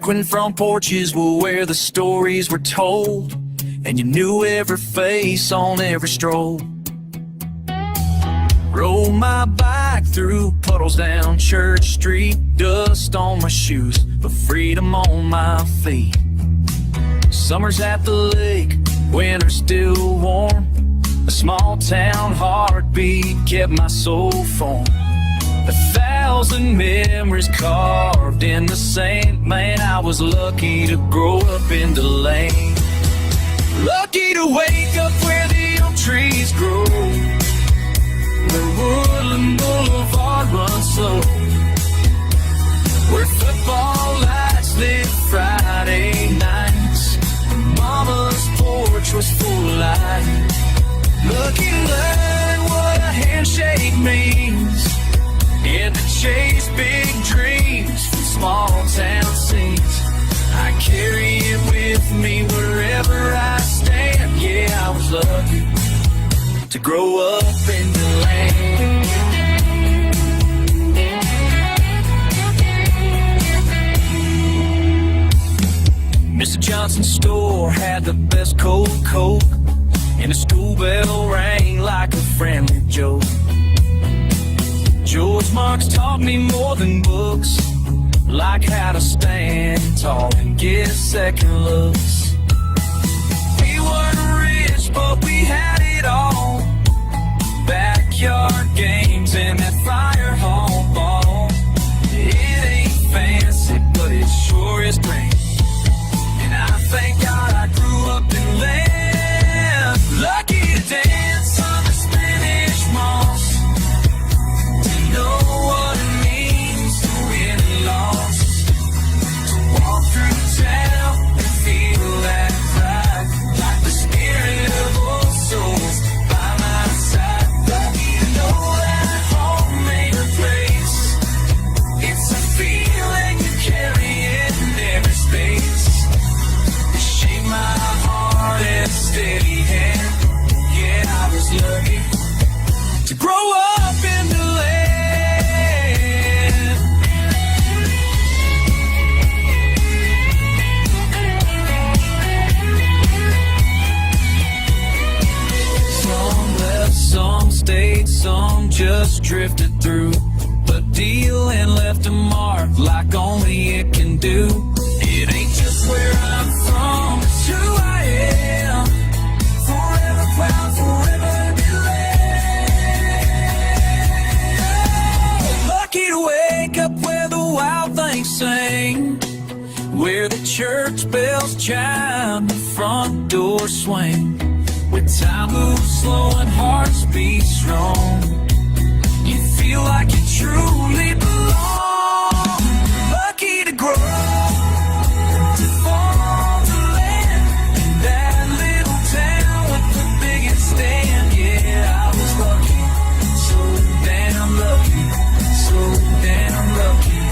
Back when front porches were where the stories were told, and you knew every face on every stroll. Rode my bike through puddles down Church Street, dust on my shoes, but freedom on my feet. Summers at the lake, winter still warm. A small town heartbeat kept my soul formed. 1,000 memories carved in the sand. Man, I was lucky to grow up in DeLand. Lucky to wake up where the oak trees grow, where Woodland Boulevard runs slow, where football lights lit Friday nights, Mama's porch was full of light. Lucky to learn what a handshake means, and to chase big dreams from small town scenes. I carry it with me wherever I stand. Yeah, I was lucky to grow up in DeLand. Mr. Johnson's store had the best cold Coke, and the school bell rang like a friendly joke. George Marks taught me more than books, like how to stand tall and get second looks. We weren't rich, but we had it all. Backyard games and that fire hall ball. It ain't fancy, but it sure is great, and I thank God I grew up in land. Lucky to dance on the Spanish moss, to know what it means to win and loss, to walk through town and feel that pride, like the spirit of old souls by my side. Lucky to know that home ain't a place, it's a feeling you carry in every space. It shaped my heart and steady hand. Yeah, I was lucky to grow up in the land. Some left, some stayed, some just drifted through, but DeLand left a mark like only it can do. It ain't just where I'm from, it's who I am. Forever proud, forever DeLand. Lucky to wake up where the wild things sing, where the church bells chime, the front door swing, where time moves slow and hearts beat strong. You feel like you truly belong. Lucky to grow up, to fall to land in that little town with the biggest stand. Yeah, I was lucky, so damn lucky, so damn lucky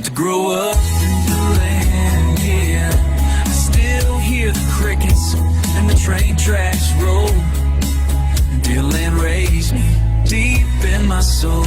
to grow up in DeLand. Yeah, I still hear the crickets and the train tracks roll. DeLand raised me deep in my soul.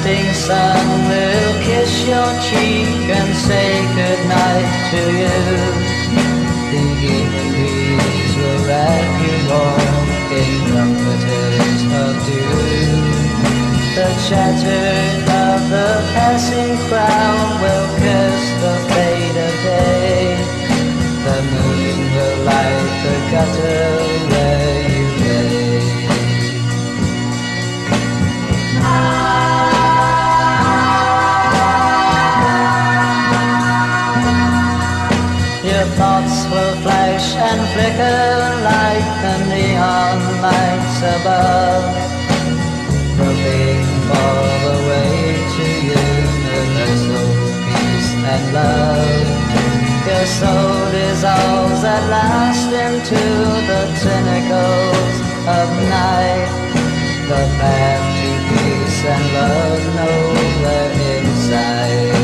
setting sun will kiss your cheek and say goodnight to you. The evening breeze will wrap you warm in comforters of dew. The chatter of the passing crowd will kiss the fade of day. The moon will light the gutter where you lay. Your thoughts will flash and flicker like the neon lights above, groping for the way to universal peace and love. Your soul dissolves at last into the tentacles of night. The path to peace and love nowhere inside.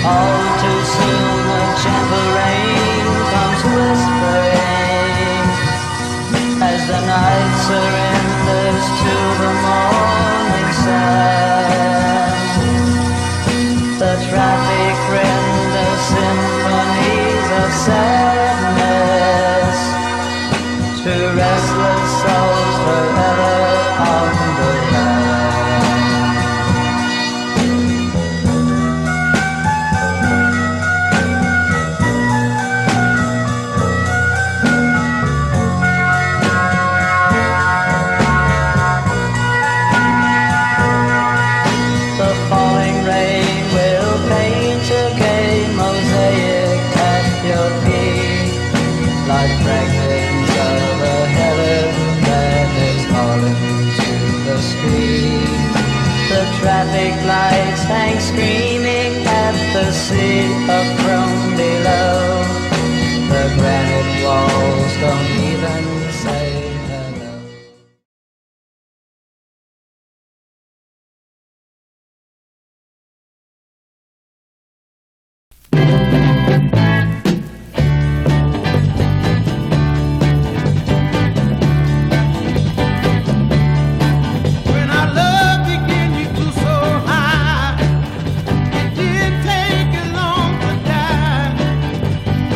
All too soon a gentle rain comes whispering as the night surrenders to the morning sun. The traffic renders symphonies of sadness to restless souls forever on the run. Like fragments of a heaven that has fallen to the street. The traffic lights hang screaming at the sea of chrome below. The granite walls don't even say hello.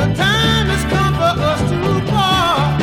The time has come for us to part.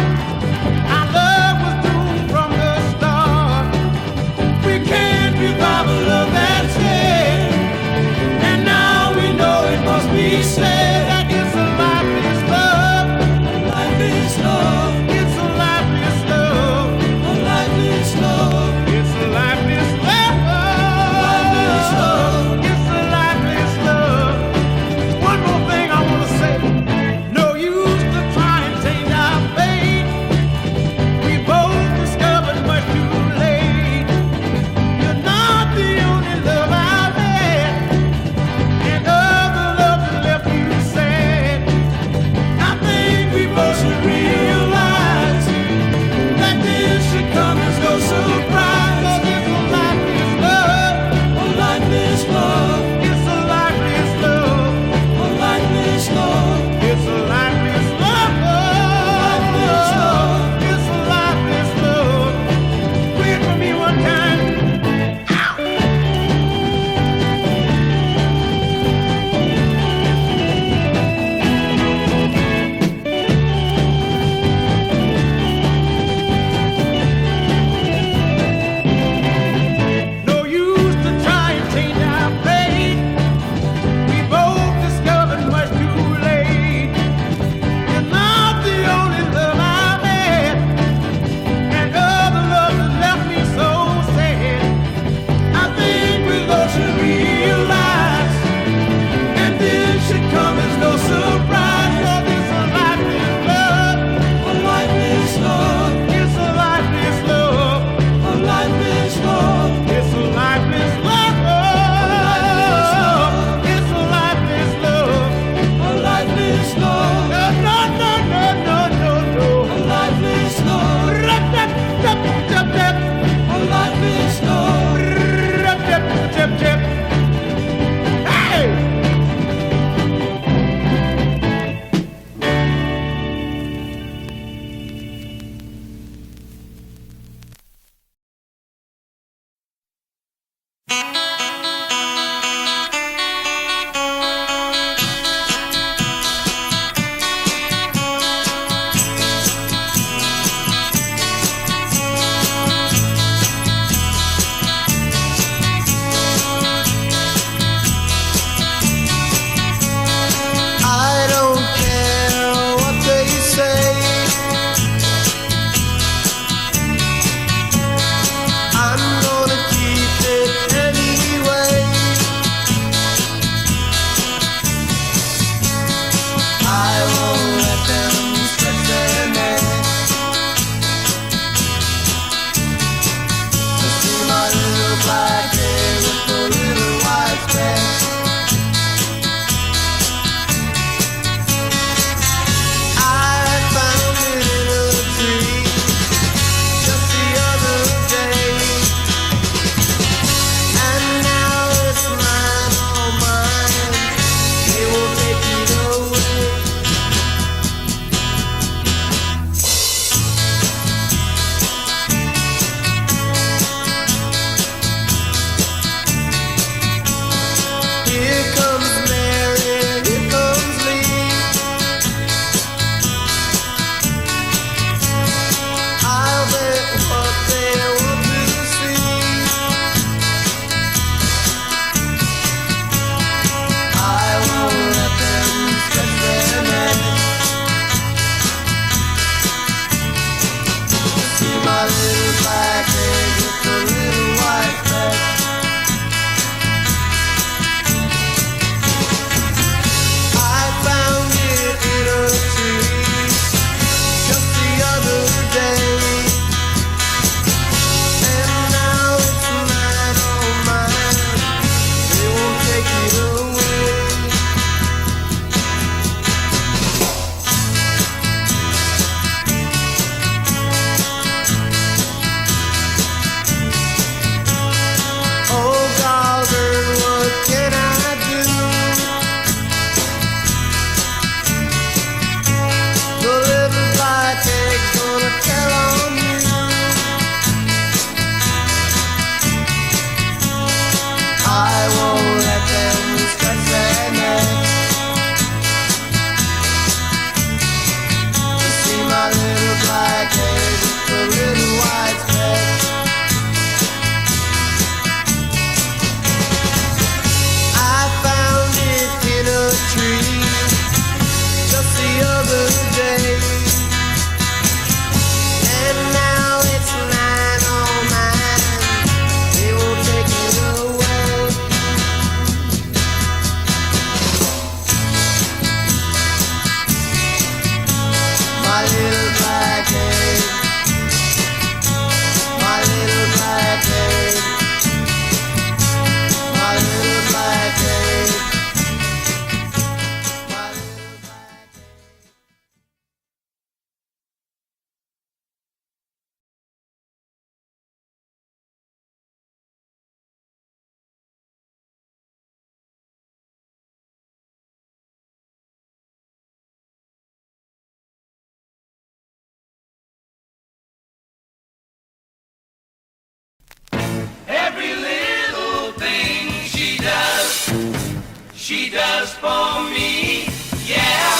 does for me, yeah.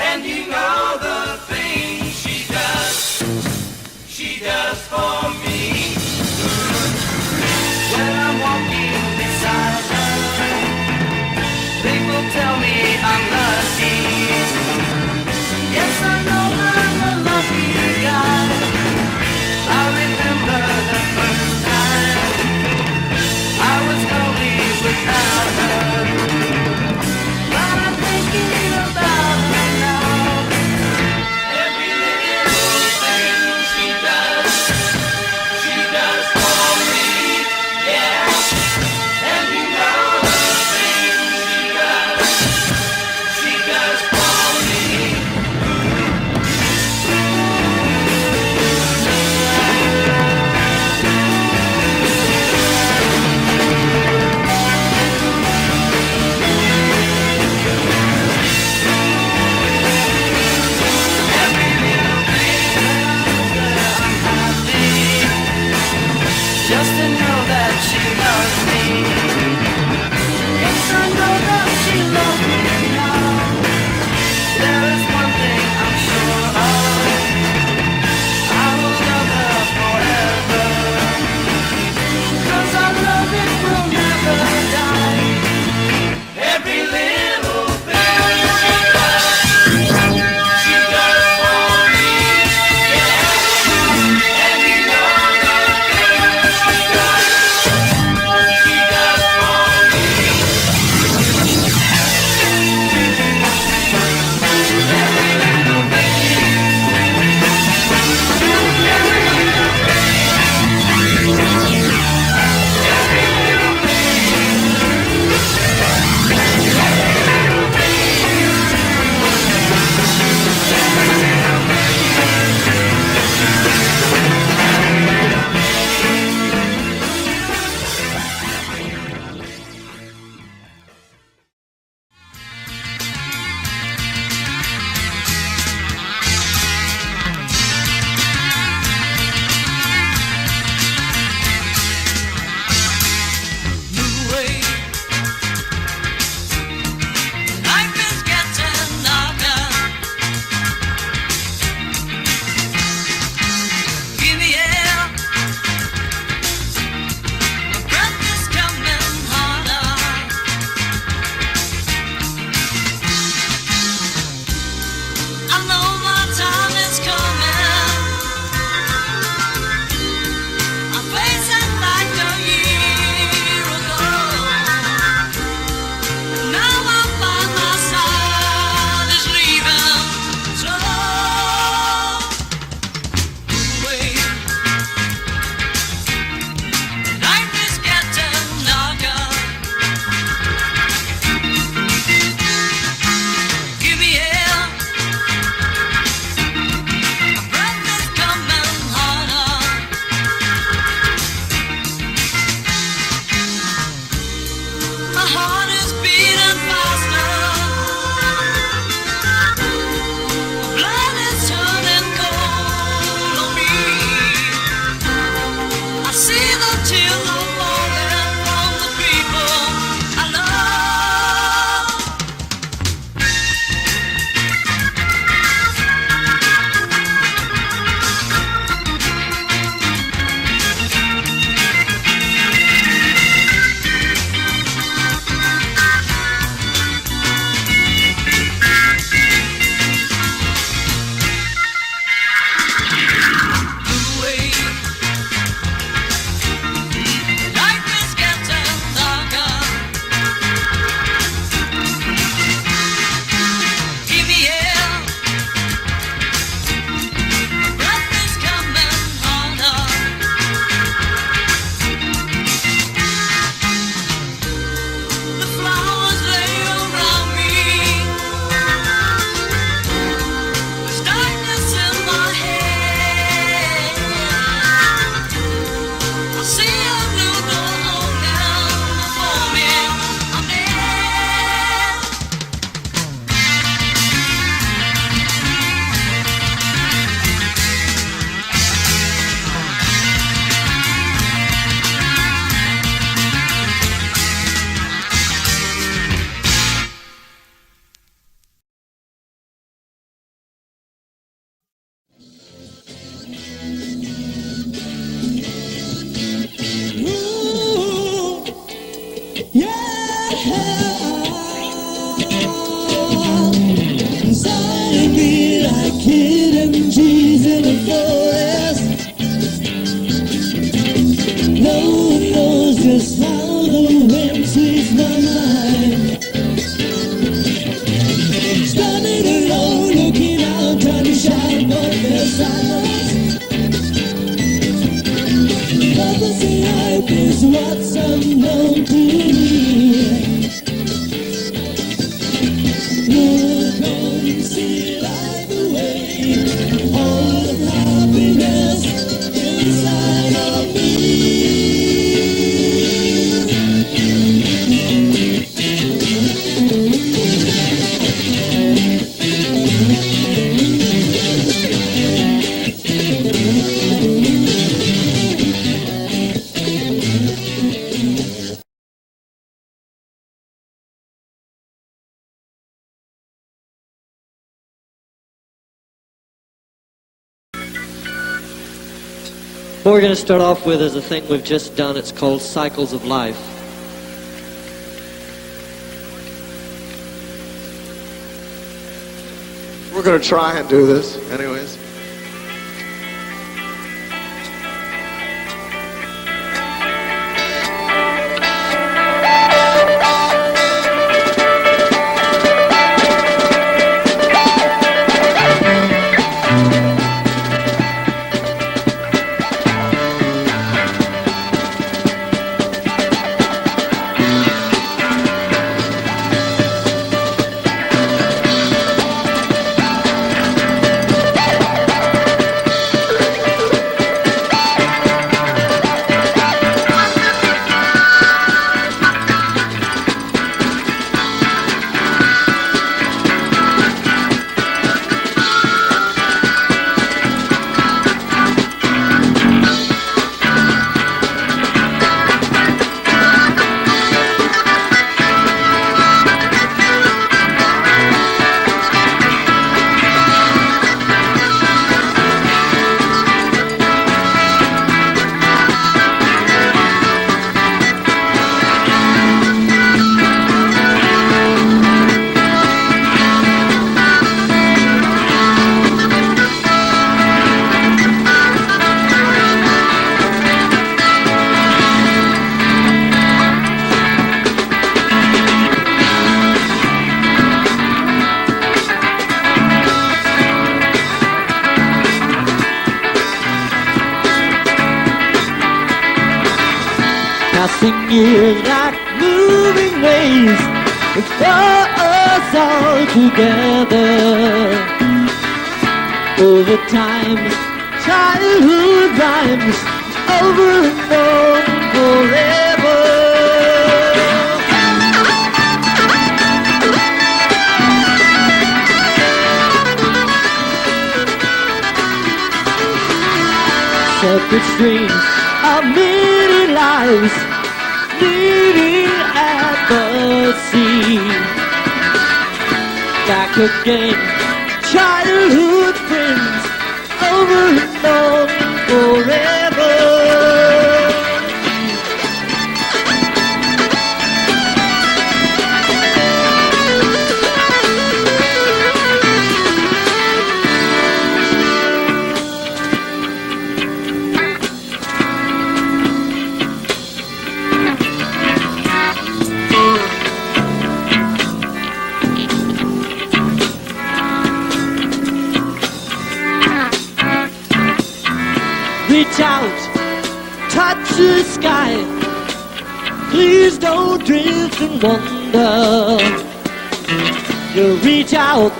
And you know the things she does for me. When I'm walking beside her, people tell me I'm lucky. Yes, I know I'm a lucky guy. I remember the first time I was lonely without her. But just how the wind sweeps my mind. Standing alone, looking out, trying to shout for the silence. Purpose in life is what's unknown to me. Look on, see light the way, all of happiness inside of me. What we're going to start off with is a thing we've just done. It's called Cycles of Life. We're going to try and do this anyways. Passing years like moving waves before us all together. Over times, childhood rhymes over and on forever. Separate streams of many lives meeting at the sea. Back again, childhood friends over and on forever. Reach out, touch the sky. Please don't drift and wonder. You reach out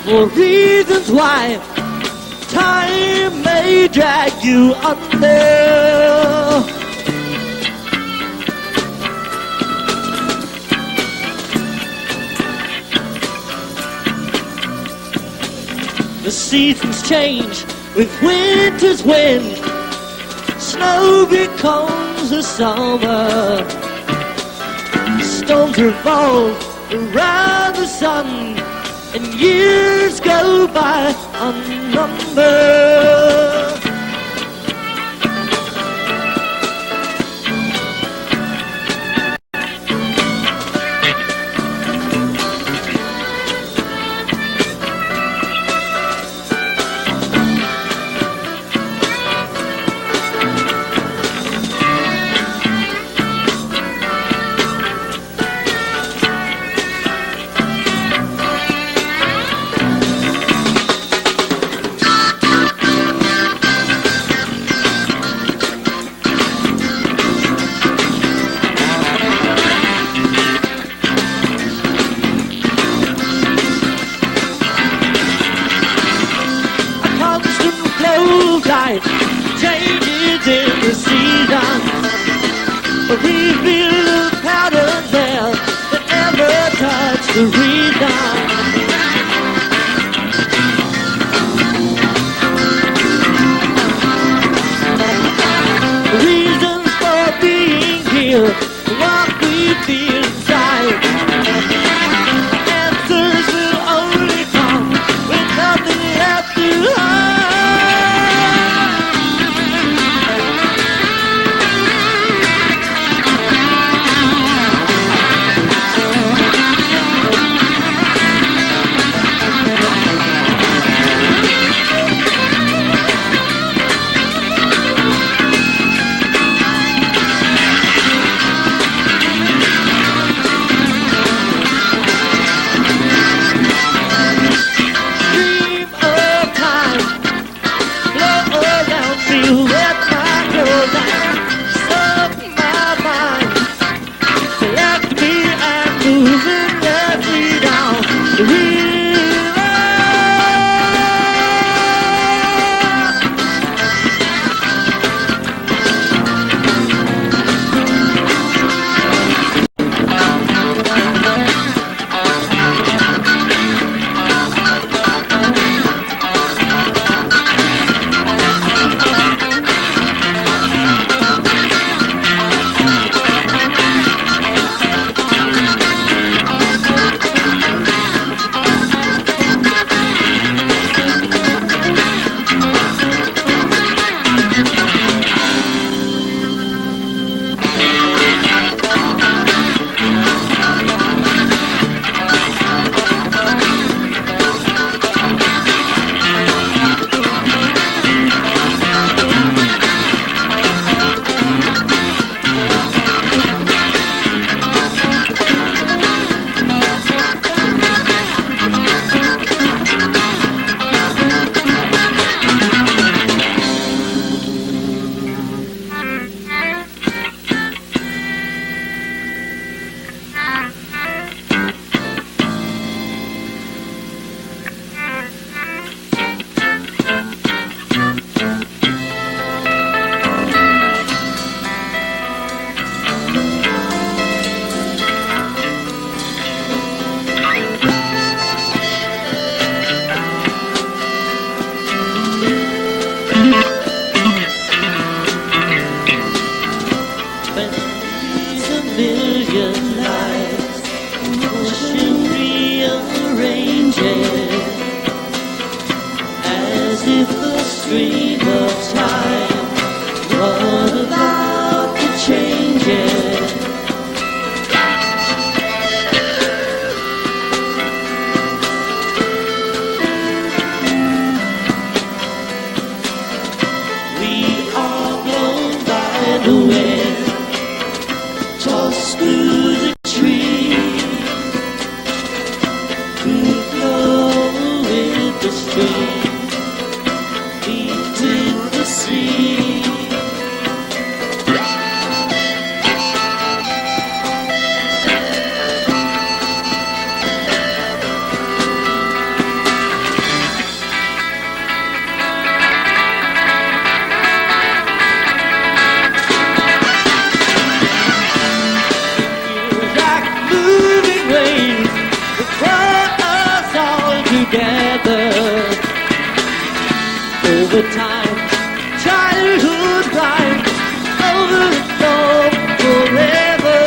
for reasons why time may drag you under. The seasons change with winter's wind. Snow becomes the summer. Storms revolve around the sun, and years go by unnumbered. reasons for being here, what we feel inside. Answers will only come with nothing left to hide. Over time, childhood rhymes over and over forever.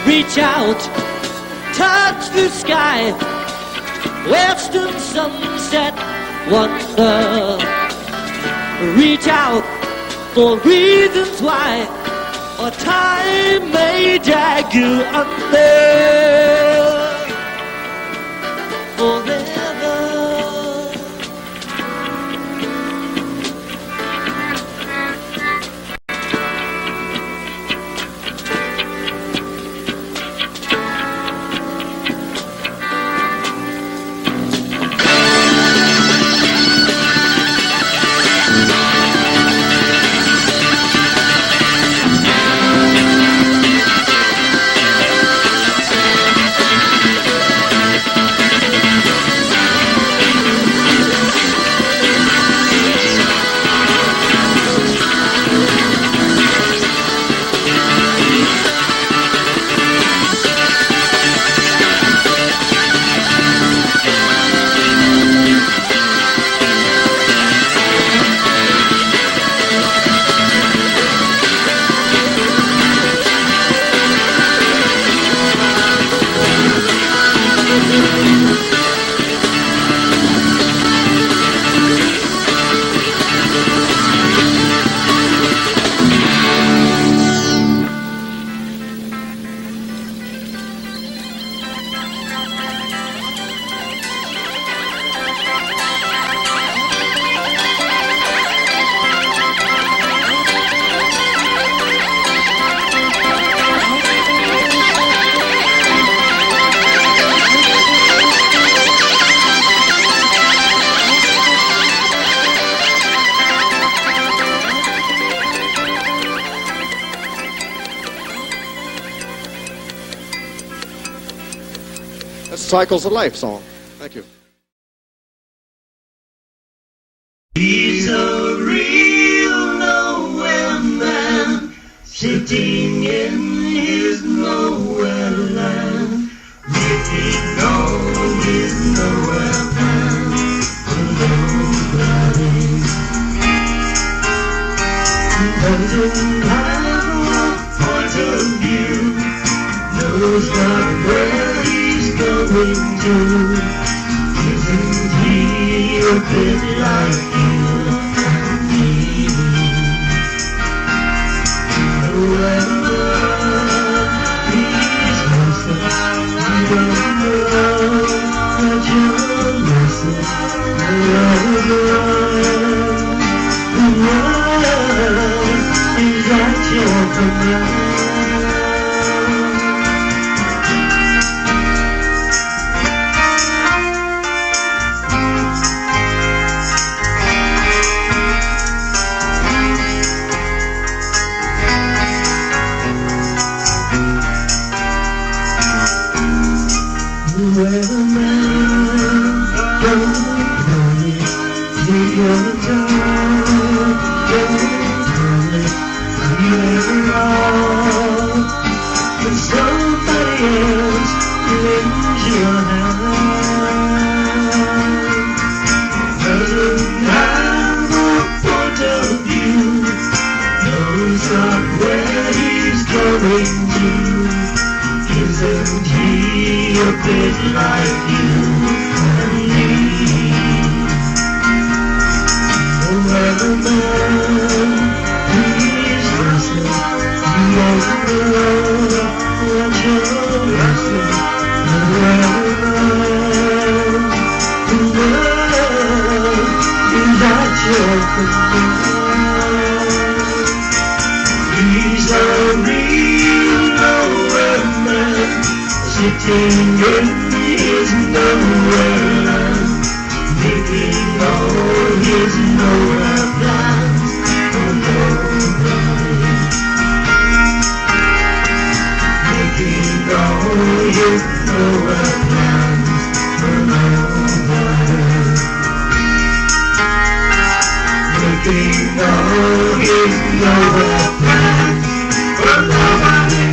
Reach out, touch the sky, western sunset wonder. Reach out for reasons why, or time may drag you under. Forever, Cycles of Life song. Thank you. He's a real nowhere man, sitting in his nowhere land, making all his nowhere plans for nobody. Doesn't have a point of view, knows not where he's going to. Isn't he a bit like you and me? Whoever he's missing, you don't know that you're missing. Is that your command? Isn't he a bit like you and me? Whoever man he's wrestling, you won't know what you're wrestling. Whoever man who knows is that your command. He's a real nowhere man, sitting in his nowhere land, making all his nowhere plans for nobody. Making all his nowhere plans for nobody. Making all his nowhere plans for nobody.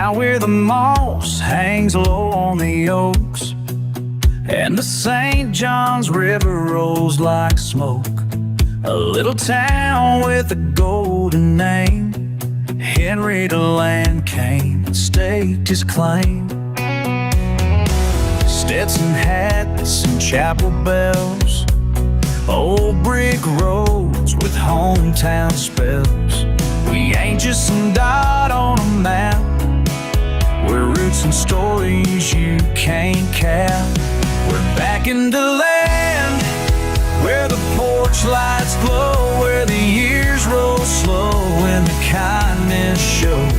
Now where the moss hangs low on the oaks, and the St. John's River rolls like smoke. A little town with a golden name, Henry DeLand came and staked his claim. Stetson hats and chapel bells, old brick roads with hometown spells. We ain't just some dot on a map, we're roots and stories you can't cap. We're back in DeLand, where the porch lights glow, where the years roll slow and the kindness shows.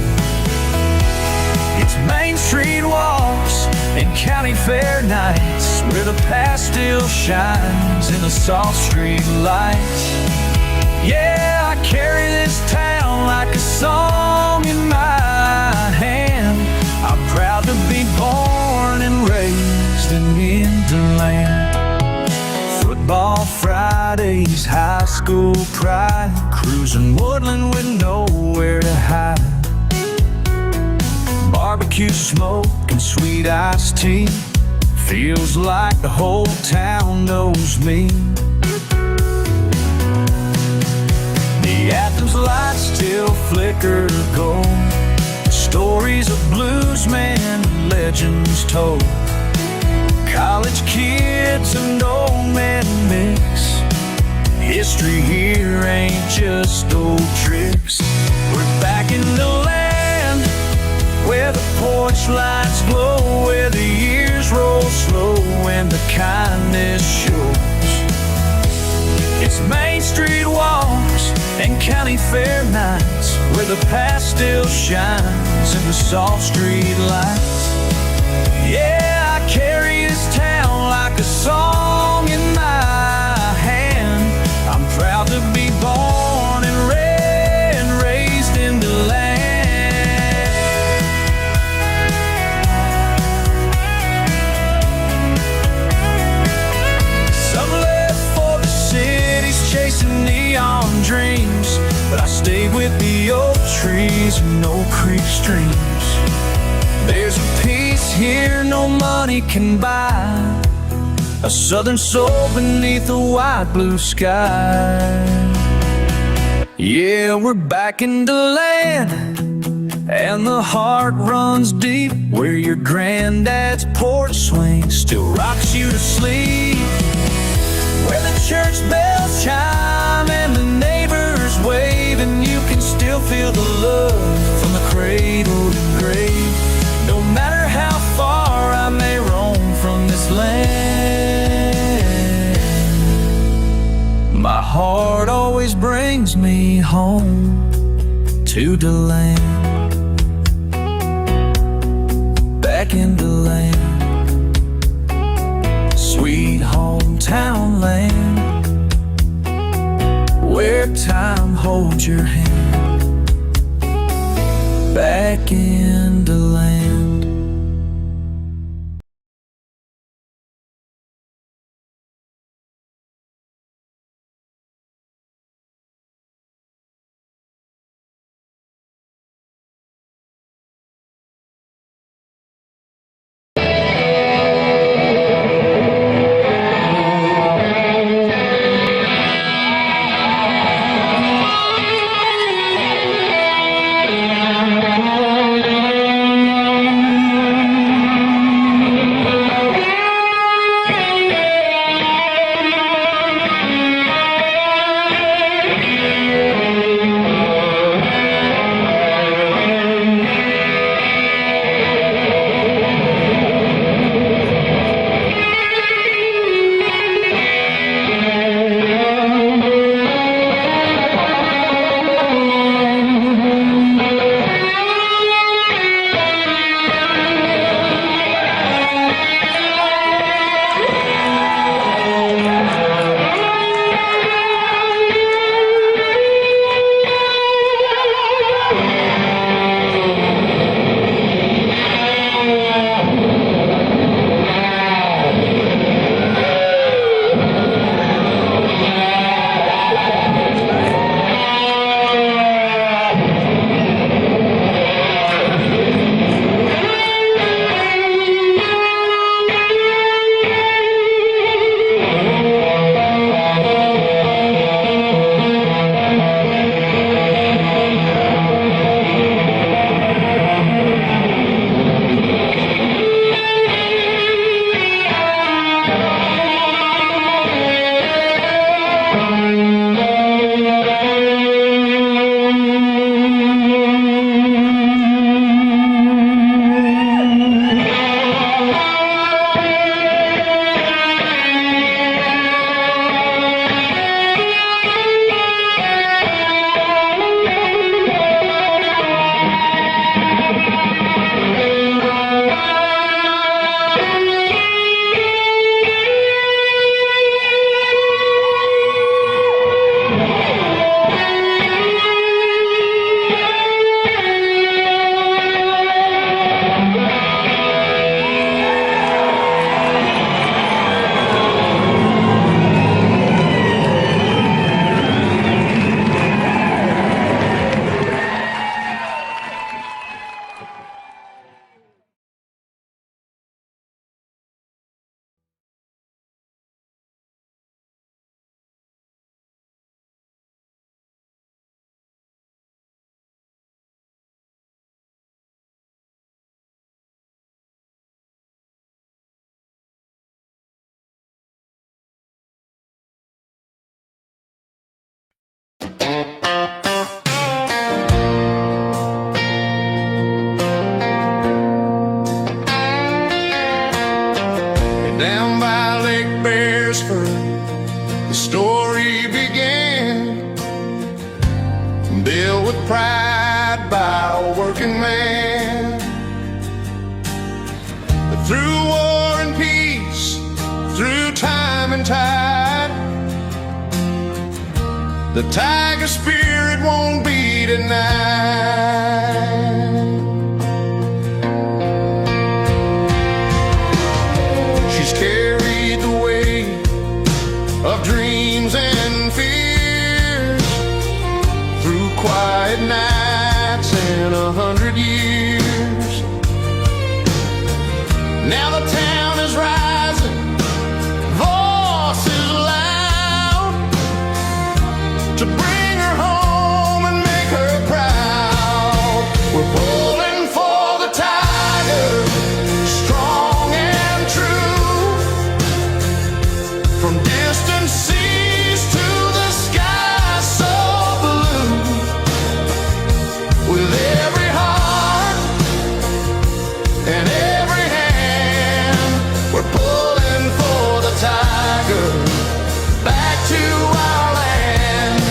It's Main Street walks and county fair nights, where the past still shines in the soft street lights. Yeah, I carry this town like a song in my hand. I'm proud to be born and raised in DeLand. Football Fridays, high school pride, cruising woodland with nowhere to hide. Barbecue smoke and sweet iced tea, feels like the whole town knows me. The Athens lights still flicker gold, stories of bluesmen and legends told. College kids and old men mix, history here ain't just old tricks. We're back in DeLand, where the porch lights glow, where the years roll slow and the kindness shows. It's Main Street walks and county fair nights, where the past still shines in the soft street lights. Yeah, I carry this town like a song in my hand. I'm proud to be born and raised in DeLand. Some left for the cities chasing neon dreams, but I stayed with the oak trees and Oak Creek streams. There's a peace here no money can buy, a southern soul beneath a wide blue sky. Yeah, we're back in DeLand, and the heart runs deep, where your granddad's porch swing still rocks you to sleep. Where the church bells chime and the neighbors wave, and you can still feel the love from the cradle to grave. No matter how far I may roam from this land, my heart always brings me home to DeLand. Back in DeLand, sweet hometown land, where time holds your hand. Back in DeLand. The story began, built with pride by a working man. Through war and peace, through time and tide, the Tiger spirit won't be denied. She's carried the weight of dreams and fears through quiet nights and 100 years. Now the town is rising, voices loud, to bring her home and make her proud. We're pulling for the Tiger, strong and true, from distant seas to the sky so blue. With every heart and every hand, we're pulling for the Tiger, back to our land.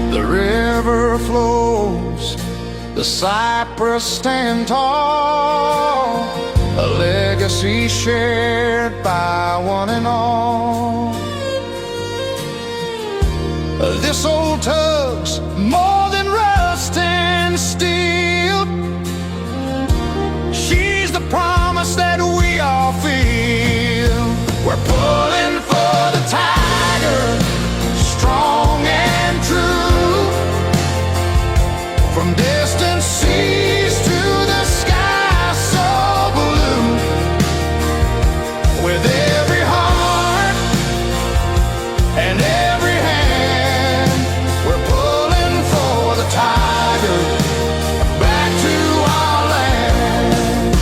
The river flows, the cypress stand tall, a legacy shared by one and all. This old tug's more than rust and steel. She's the promise that we all feel. We're pulling for the Tiger, strong and true, from distant seas to the sky so blue. With every heart and every hand, we're pulling for the Tiger, back to our land.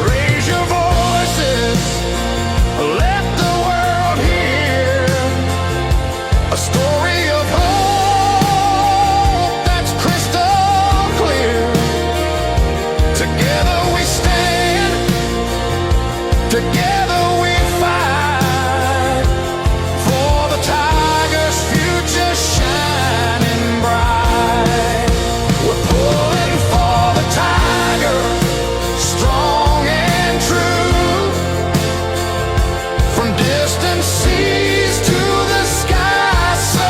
Raise your voices, let the world hear a story of hope that's crystal clear. Together we stand, together we fight, for the Tiger's future shining bright. We're pulling for the Tiger, strong and true, from distant seas to the sky so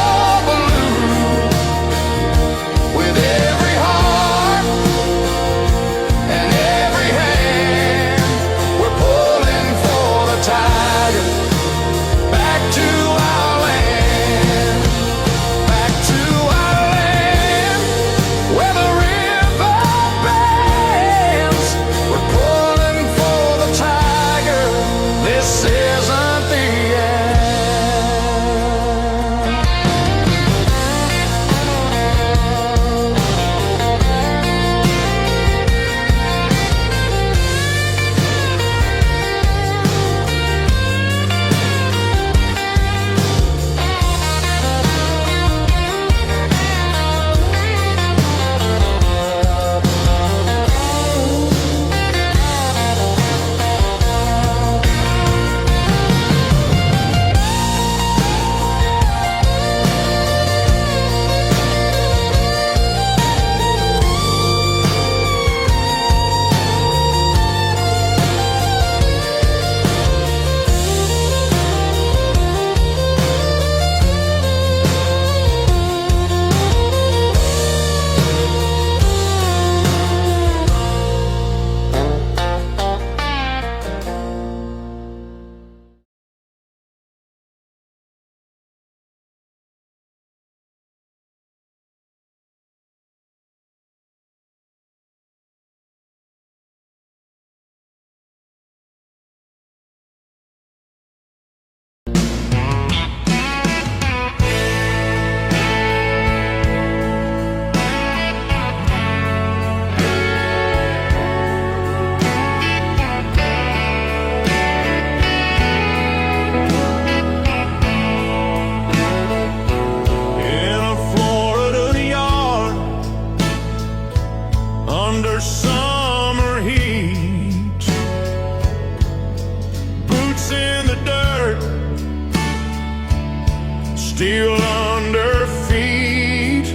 under feet.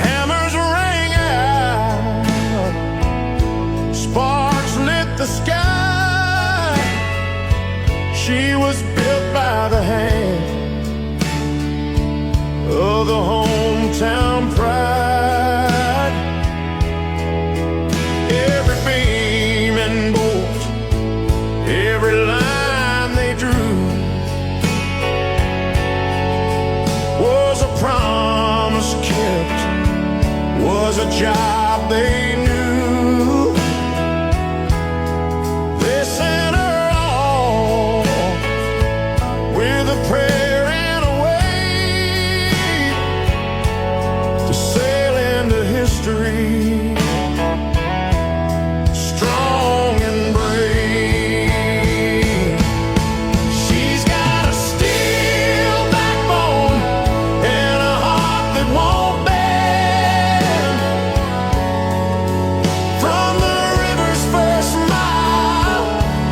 Hammers rang out, sparks lit the sky. She was built by the hand of the hometown pride. Every beam and bolt, every line they drew was a promise kept, was a job they knew. They sent her off with a prayer and a wave to sail into history, strong and brave. She's got a steel backbone and a heart that won't bend. From the river's first mile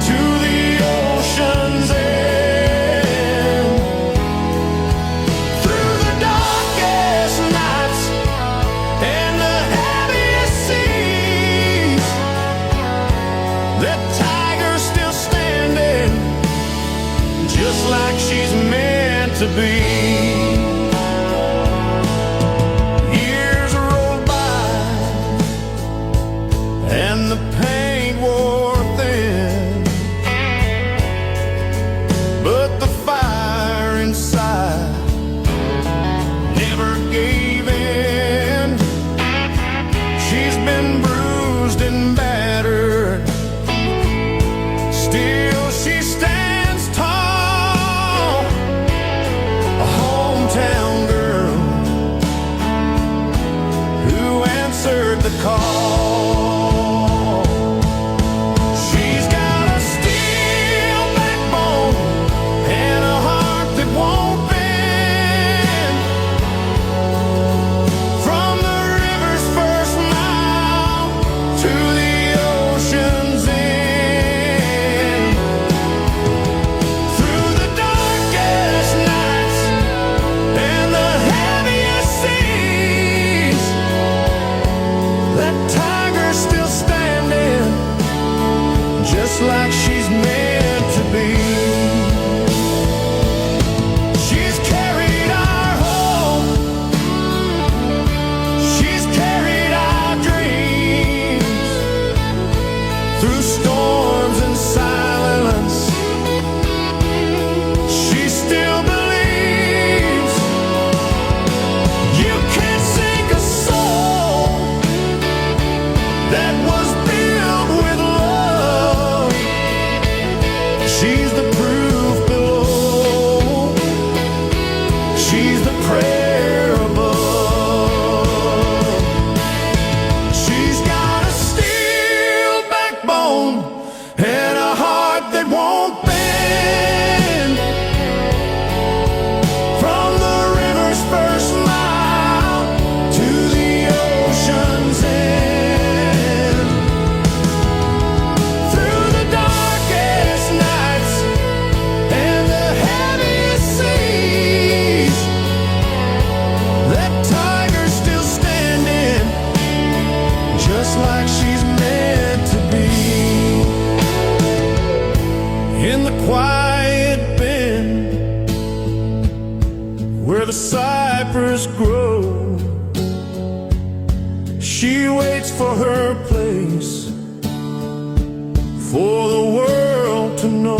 to the ocean's end, through the darkest nights and the heaviest seas, that tiger's still standing, just like she's meant to be. Years rolled by and the paint wore thin, but the fire inside never gave in. She's been bruised and battered, still she stands tall, a hometown girl who answered the call. She's got a steel backbone and a heart that won't bend. From the river's first mile to the ocean's end, through the darkest nights and the heaviest seas, that tiger's still standing, just like she's meant to be. She's carried our hope, she's carried our dreams, through storms and silence. She still believes you can't sink a soul that was built with love. She's the proof below, she's the prayer above. She's got a steel backbone and a heart that won't bend. From the river's first mile to the ocean's end, through the darkest nights and the heaviest seas, that tiger's still standing, just like she's meant to be. In the quiet bend where the cypress grow, she waits for her place, for the world to know.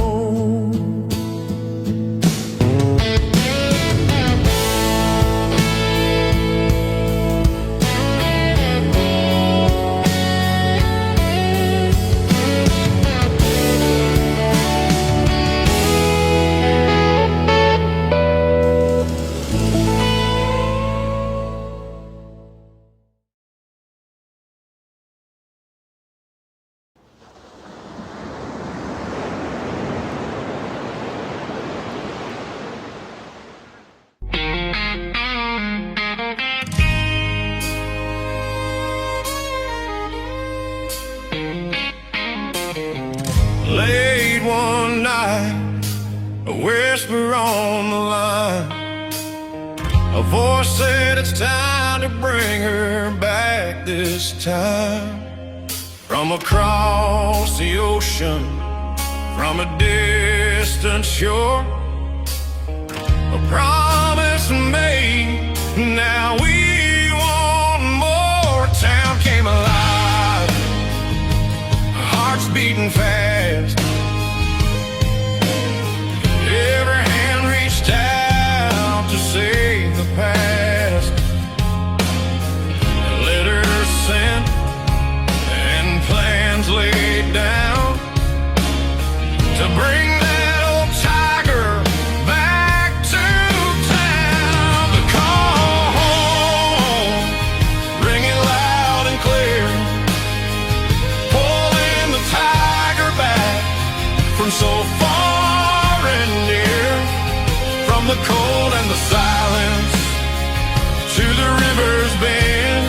A voice said it's time to bring her back this time. From across the ocean, from a distant shore, a promise made, now we want more. Town came alive, hearts beating fast. Every hand reached out to save the past. Letters sent and plans laid down to bring that old tiger back to town. The call home, ringing loud and clear, pulling the tiger back from so far and near, from the cold and the silence to the river's bend.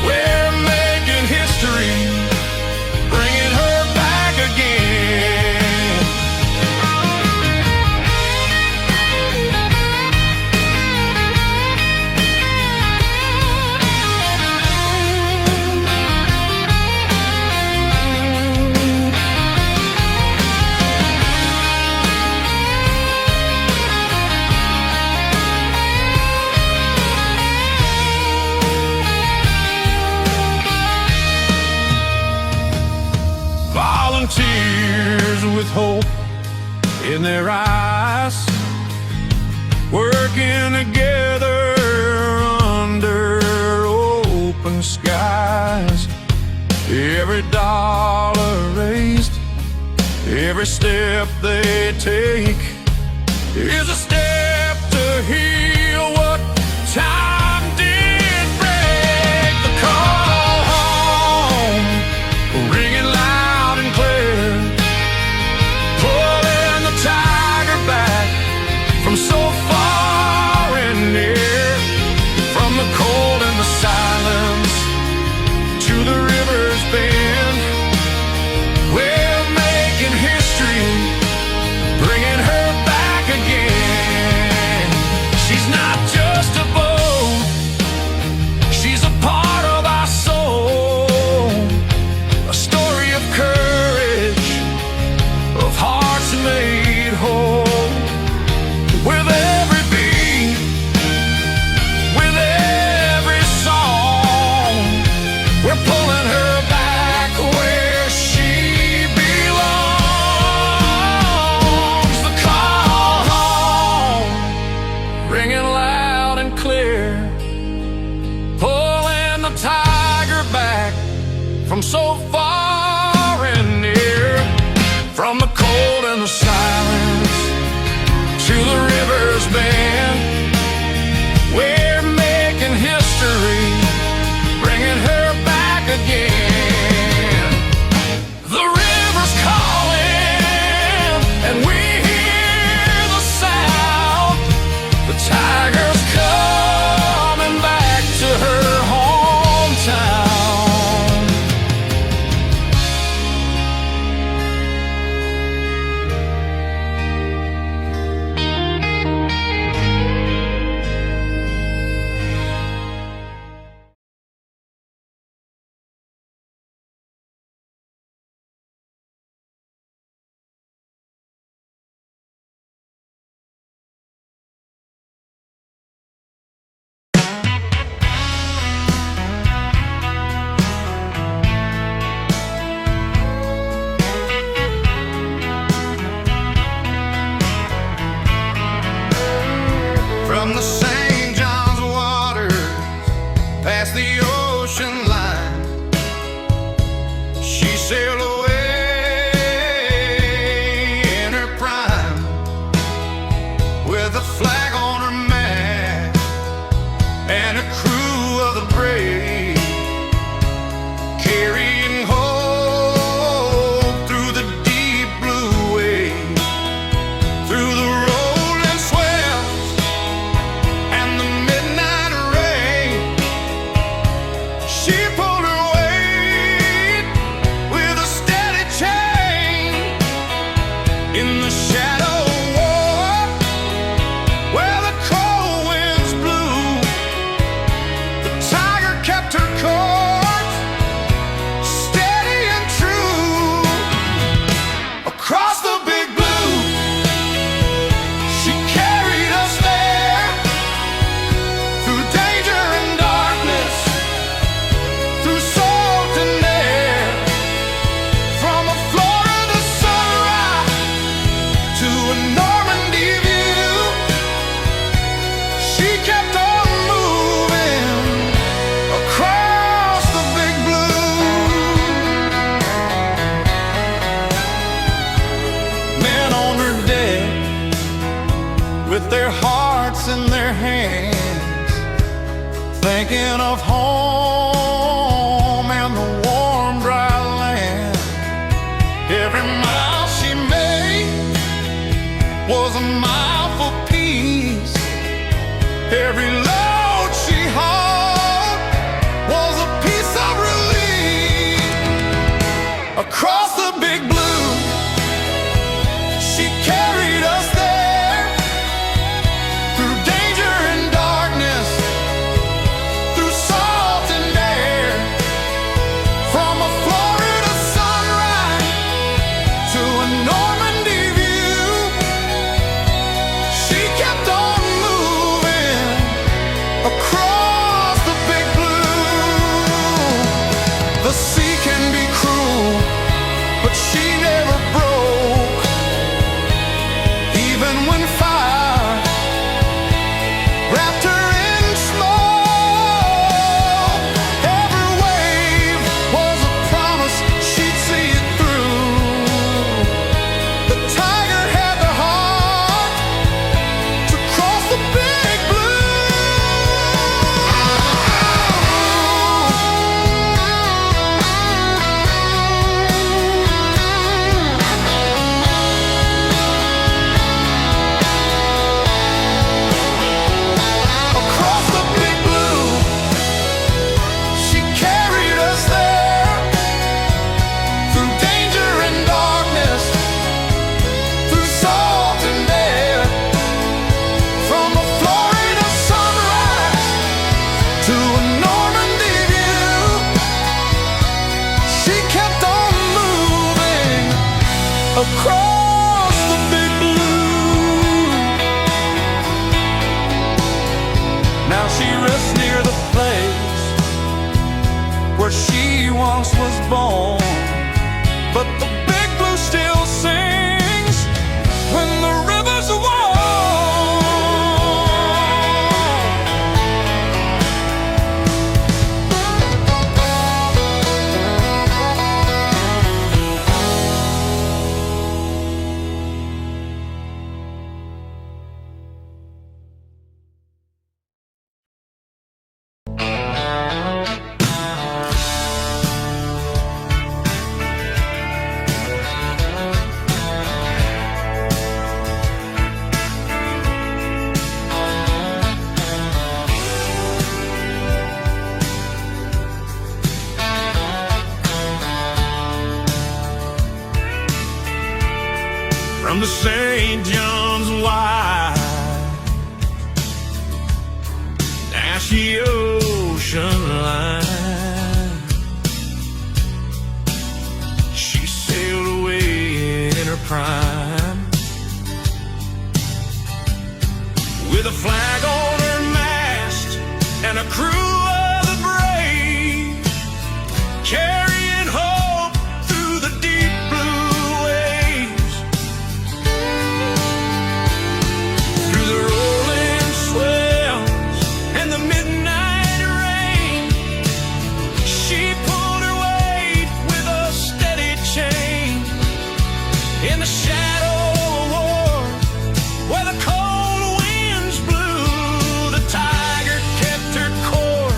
We're making history, bringing her back again. Volunteers with hope in their eyes, working together under open skies. Every dollar raised, every step they take is a step to heal what time did break. The call home, ringing loud and clear, pulling the tiger back from so far and near, from the cold and the silence to the river's bend. We're making history, bringing her back again. She's not just a boat, she's a part of our soul, a story of courage, of hearts made whole. With every beat, with every song, we're pulling her back where she belongs. The call home, ringing loud and clear, pulling the tiger back from so far and near, from the cold and the silence to the river's bend. We're making history, bringing her back again. The river's calling and we hear the sound. The tiger's coming back to her hometown. From the St. John's waters, past the ocean line, she sailed away in her prime, with a flag on her mast and a crew of the brave, carrying hope through the deep blue waves, through the rolling swells and the midnight rain. She pulled her weight with a steady chain in the shadow war, where their hearts in their hands, thinking of home and the warm, dry land. Every mile she made was a mile for peace. Every load she hauled was a piece of relief. Across the big blue, she carried us there, through danger and darkness, through salt and air, from a Florida sunrise to a Normandy view. She kept on moving across the big blue. The sea can be cruel, but she never broke. Even when fire wrapped her in smoke, every wave was a promise she'd see it through. The Tiger had the heart to cross the big blue. Across the big blue, she carried us there, through danger and darkness, through salt and air, from a Florida sunrise to a Normandy view. She kept on moving across the big blue. Now she rests near the place where she once was born, but the big blue still sings when the rivers are warm. From the St. John's wide, ashy ocean line, she sailed away in her prime, with a flag on her mast and a crew of the brave, carrying hope through the deep blue waves, through the rolling swells and the midnight rain. She pulled her weight with a steady chain, in the shadow of war, where the cold winds blew. The Tiger kept her course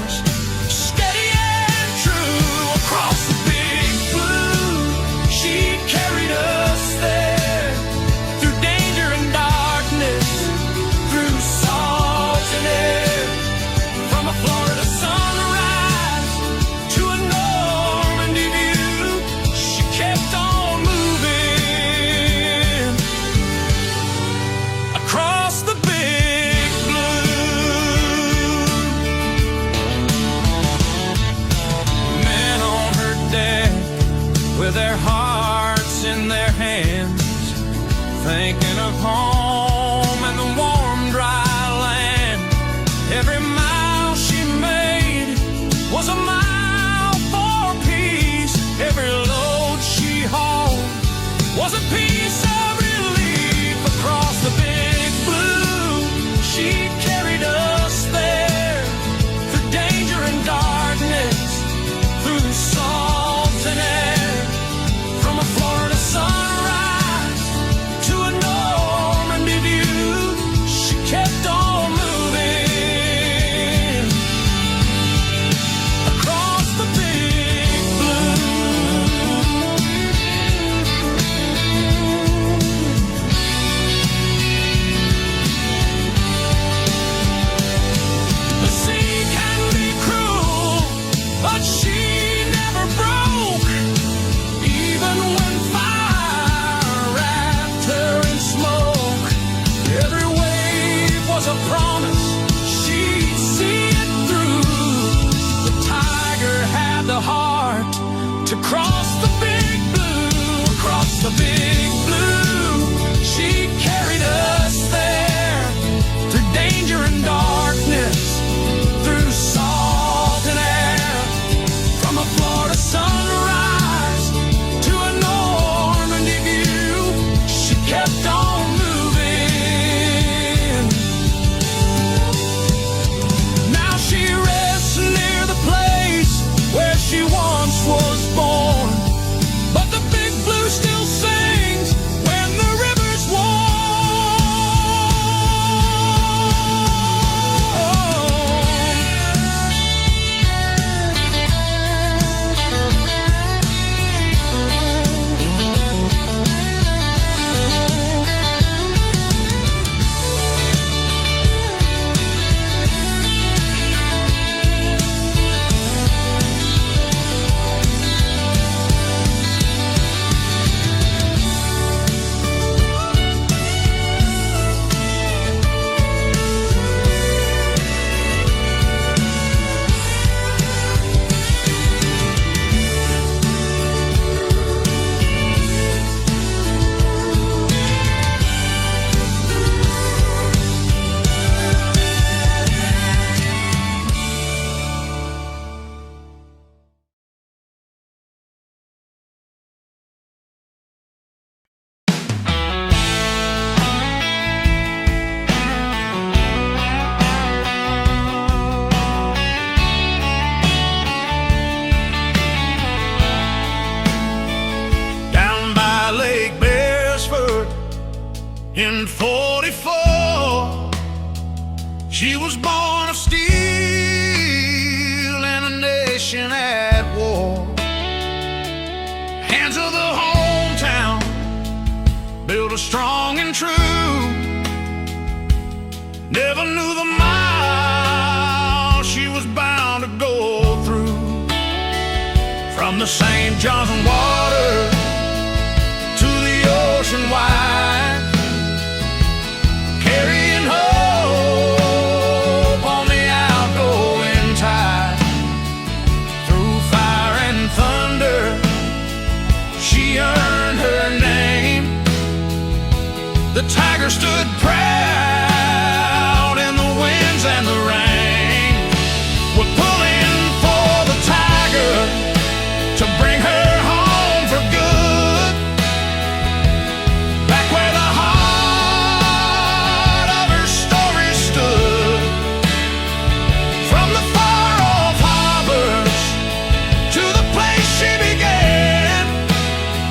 was a promise she'd see it through. The Tiger had the heart to cross the big blue, across the big blue. She carried us there through danger and darkness, through salt and air, from a Florida sunrise to a Normandy view. She kept on moving. Now she rests near the place where she once was born, but the big blue still sings when the river's warm. In 44, she was born of steel and a nation at war. Hands of the hometown, built a strong and true. Never knew the mile she was bound to go through. From the St. John's and water to the ocean wide, carrying hope on the outgoing tide. Through fire and thunder, she earned her name. The Tiger stood proud in the winds and the rain. We're pulling for the Tiger to bring her home for good, back where the heart of her story stood. From the far-off harbors to the place she began,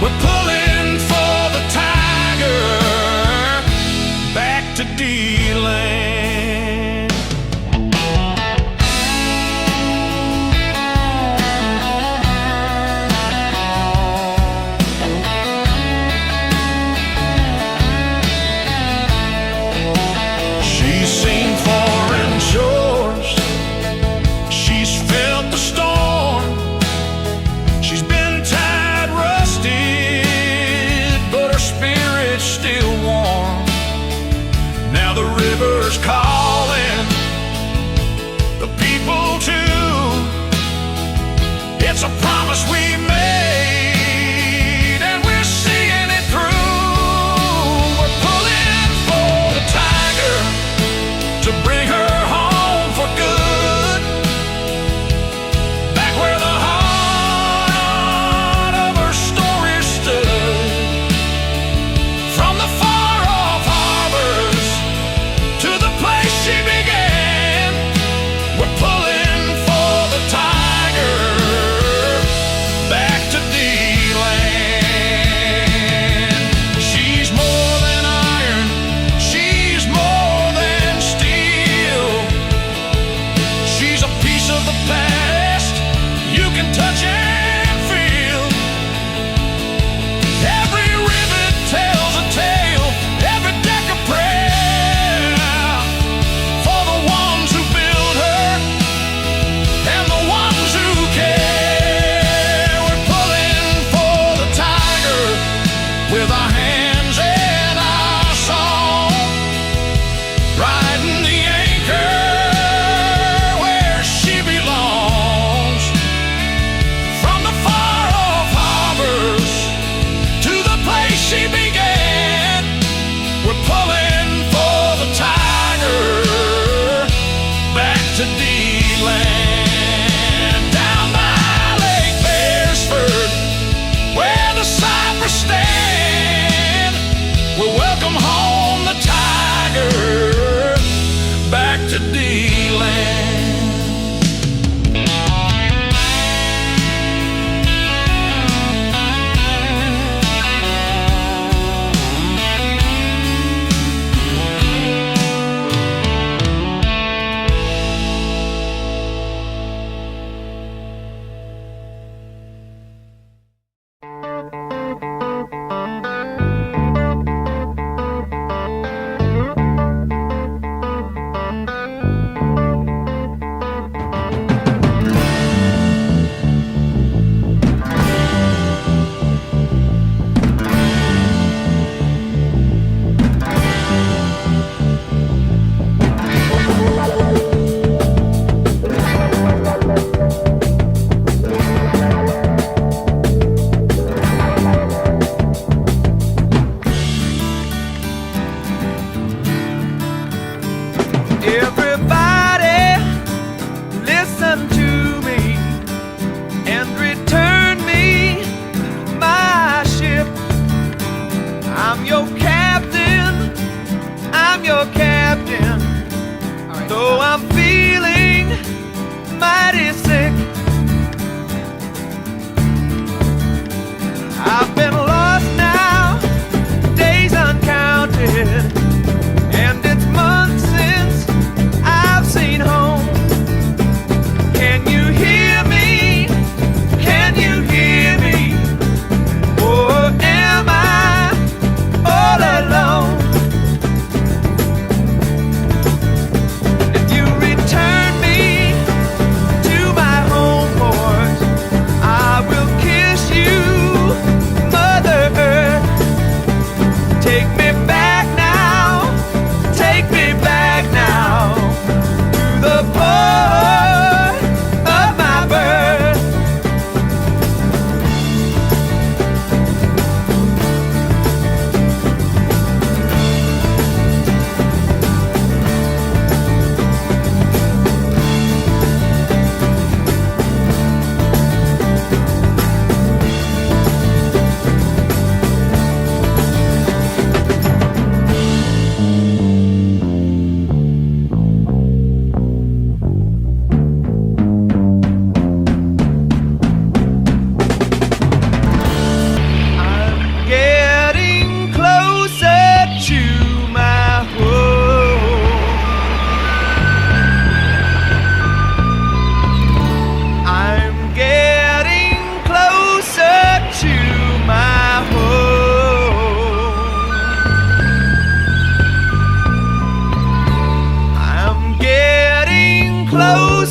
we're pulling for the Tiger back to DeLand. She's seen foreign shores, she's felt the storm, she's been tied, rusted, but her spirit's still warm. Now the river's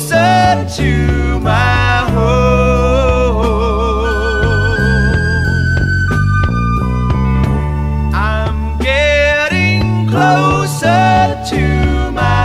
closer to my home. I'm getting closer to my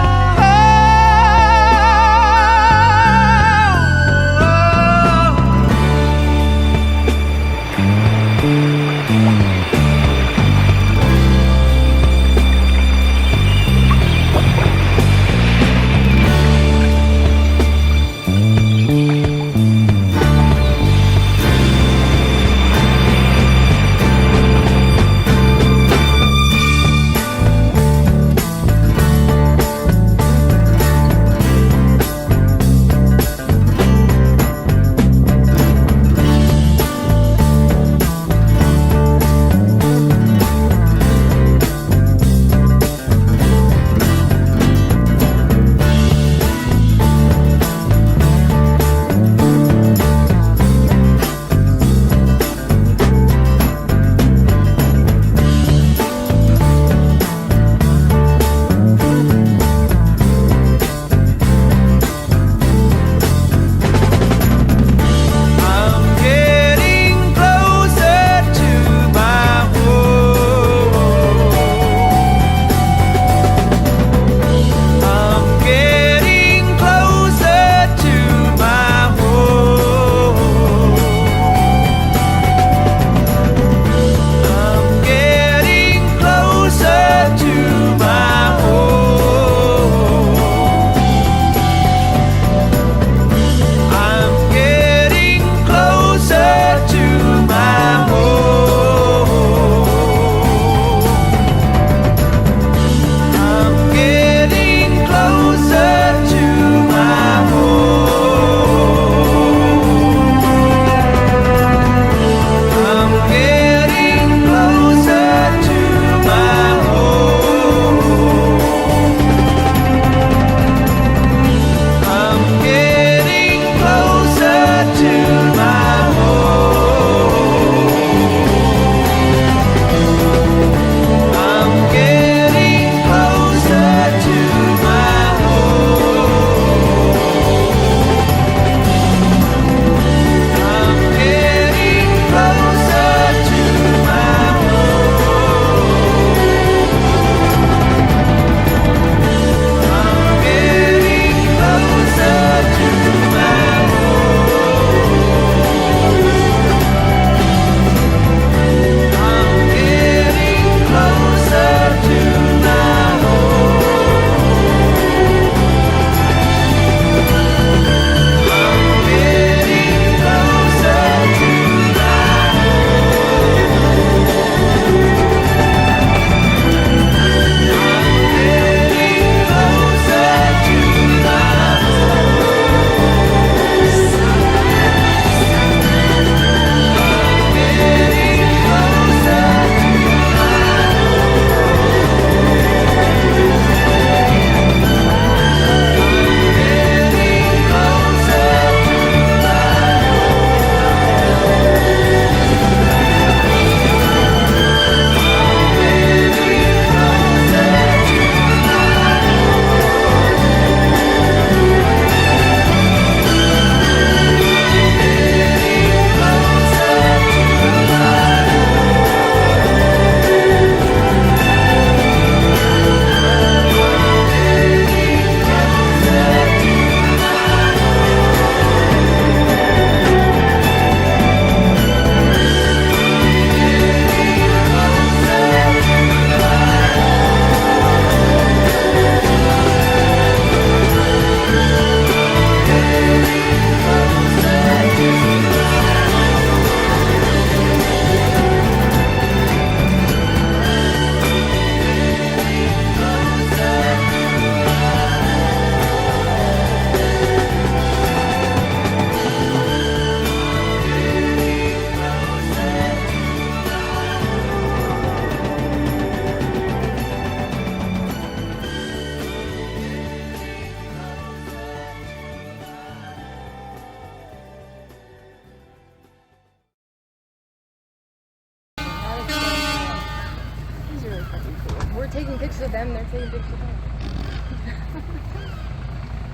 We're taking pictures of them, they're taking pictures of them.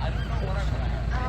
I don't know what I'm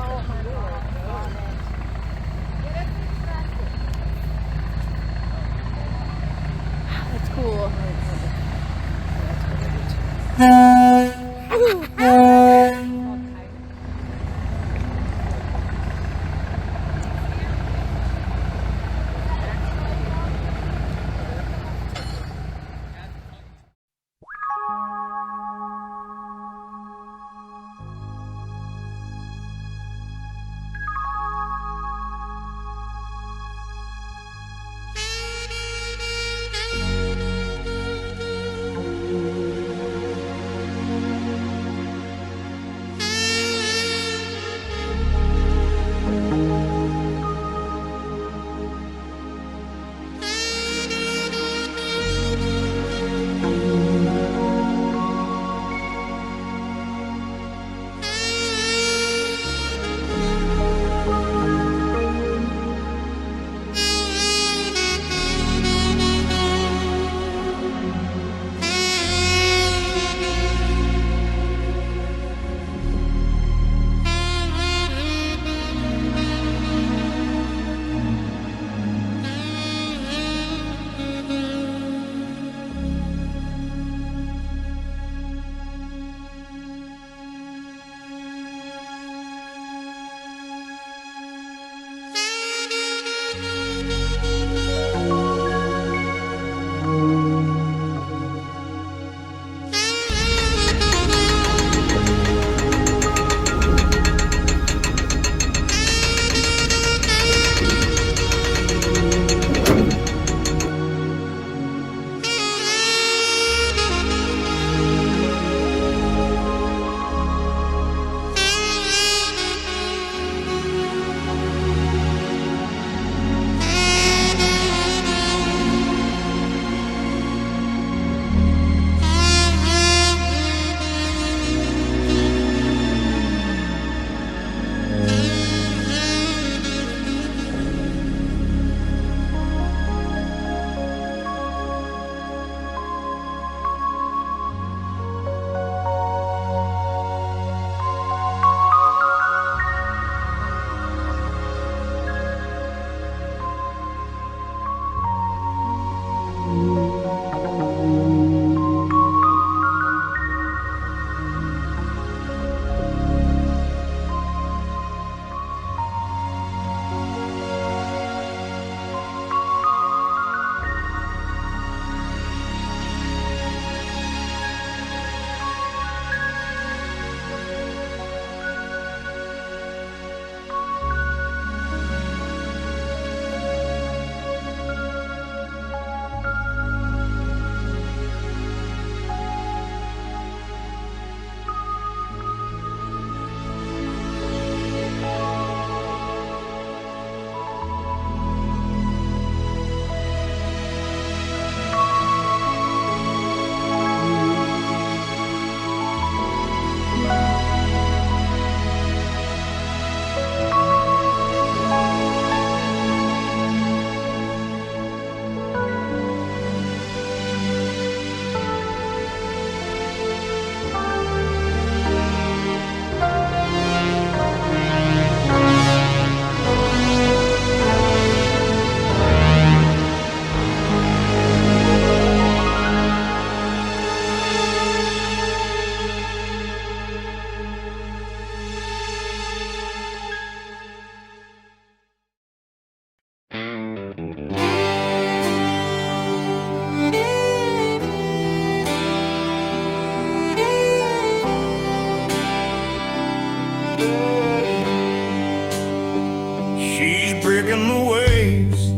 breaking the waves,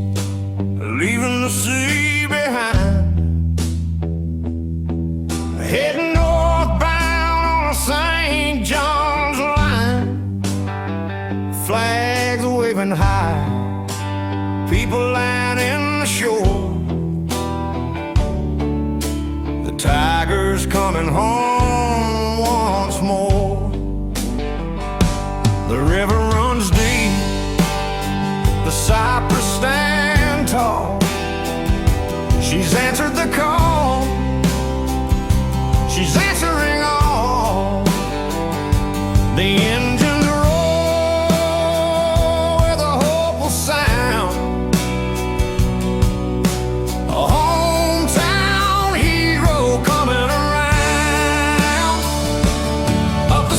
leaving the sea behind, heading northbound on St. John's line. Flags waving high, people lining the shore. The Tiger's coming home once more. The river runs deep, the cypress stand tall. She's answered the call, she's answering all. The engines roll with a hopeful sound. A hometown hero coming around. Up the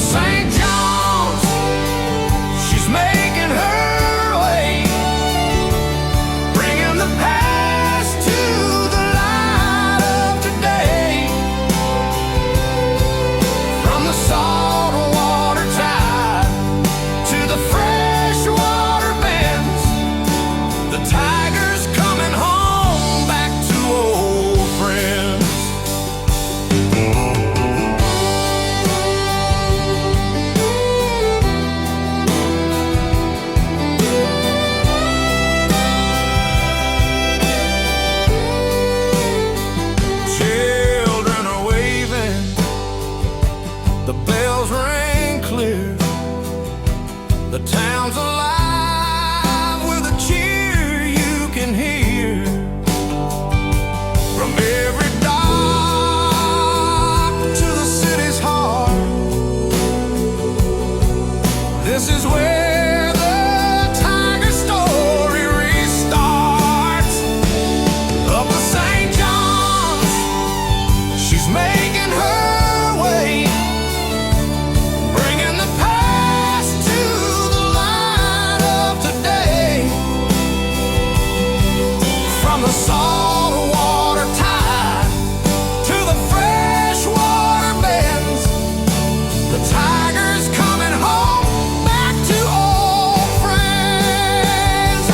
The town's alive with a cheer you can hear from every dock to the city's heart. This is where the Tiger story restarts. Up to St. John's, she's making her way, bringing the past to the light of today. From the saltwater tide to the freshwater bends, the Tiger's coming home back to old friends.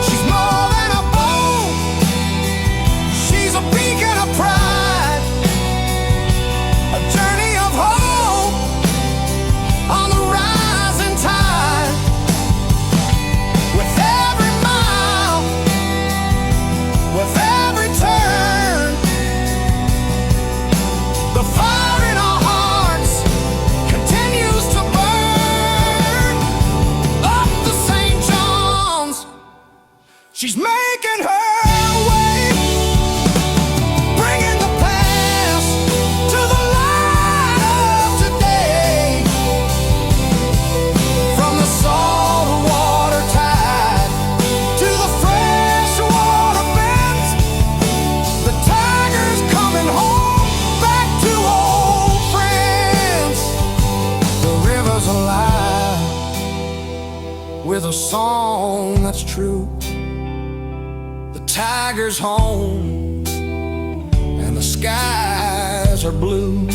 She's more than a boat, she's a beacon of pride, a journey of hope on the rising tide. With every mile, with every turn, the fire in our hearts continues to burn. Up to St. John's, she's making her way, bringing the past to the light of today. From the saltwater tide to the freshwater bends, the Tiger's coming home back to old friends. The river's alive with a song that's true. The Tiger's home and the skies are blue.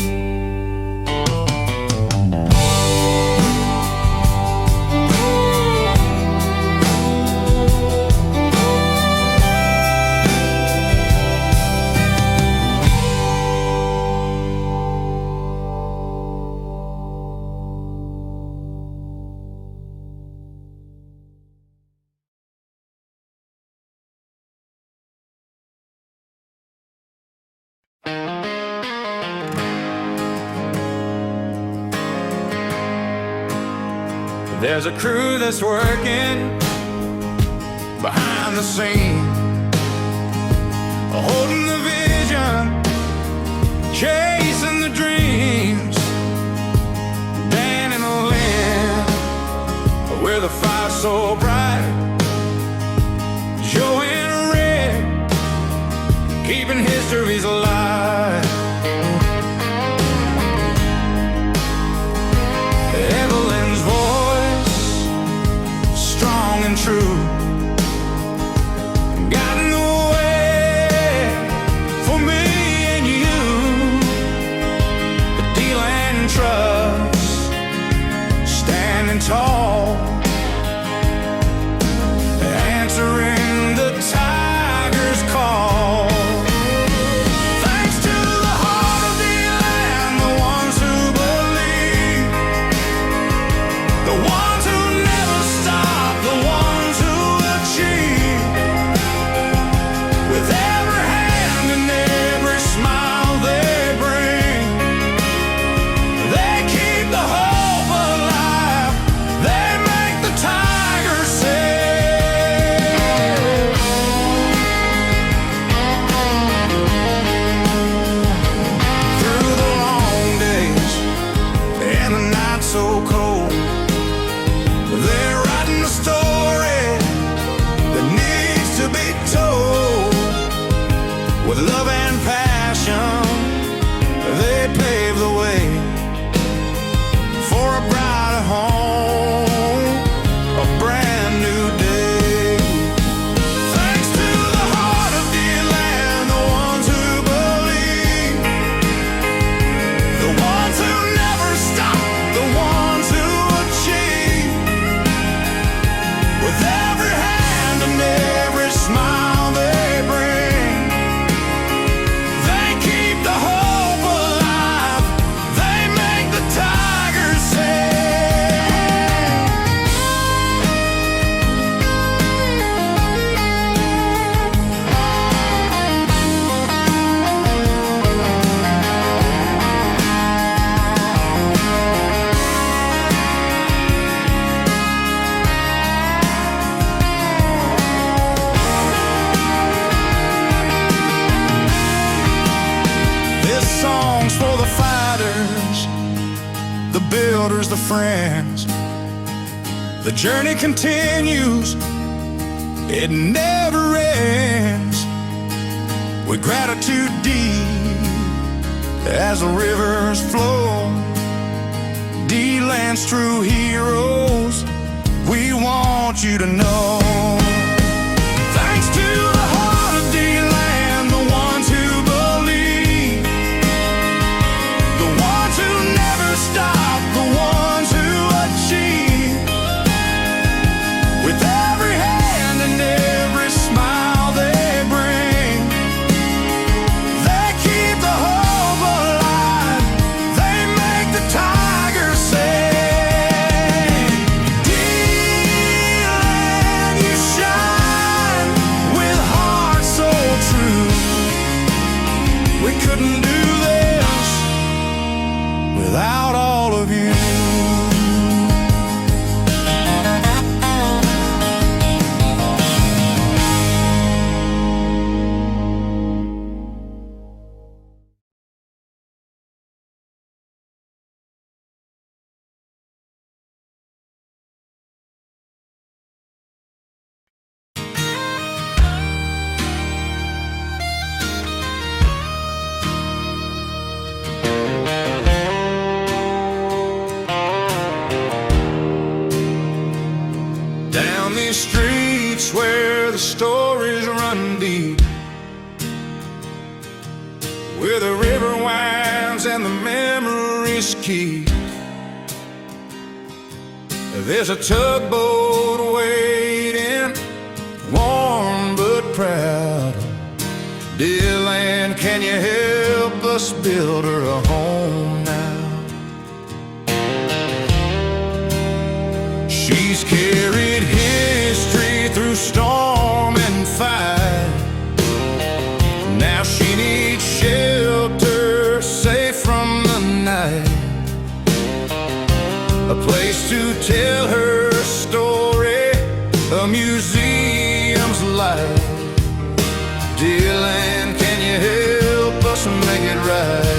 There's a crew that's working behind the scene, holding the vision, chasing the dreams. Dan and Lynn, where the fire's so bright. Joe and Rick, keeping histories alive. Evelyn's voice, strong and true, guiding the way for me and you. The DeLand trust, standing tall, answering the Tiger's call. Thanks to the heart of DeLand, the ones who believe, the ones who never stop, the ones who achieve. With every hand and every smile they bring, they keep the hope alive, they make the builders, the friends. The journey continues, it never ends. With gratitude deep as the rivers flow, DeLand's true heroes, we want you to know. Thanks to the heart of DeLand, the ones who believe, the ones who never stop, the ones who achieve. With every hand and every smile they bring, they keep the hope alive, they make the Tiger sing. DeLand, you shine with heart so true. We couldn't do this without all of you. Down these streets where the stories run deep, where the river winds and the memories keep, there's a tugboat waiting, warm but proud. DeLand, can you help us build her a home now? She's carried history through storm and fight. Now she needs shelter, safe from the night, a place to tell her story, a museum's light. DeLand, can you help us make it right?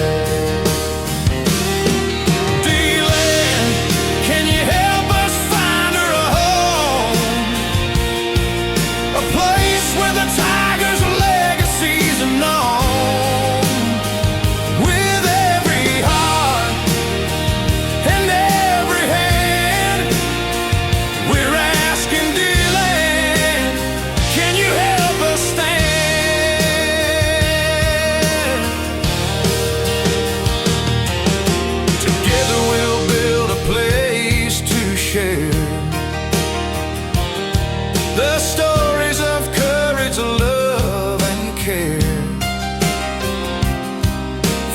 The stories of courage, love, and care,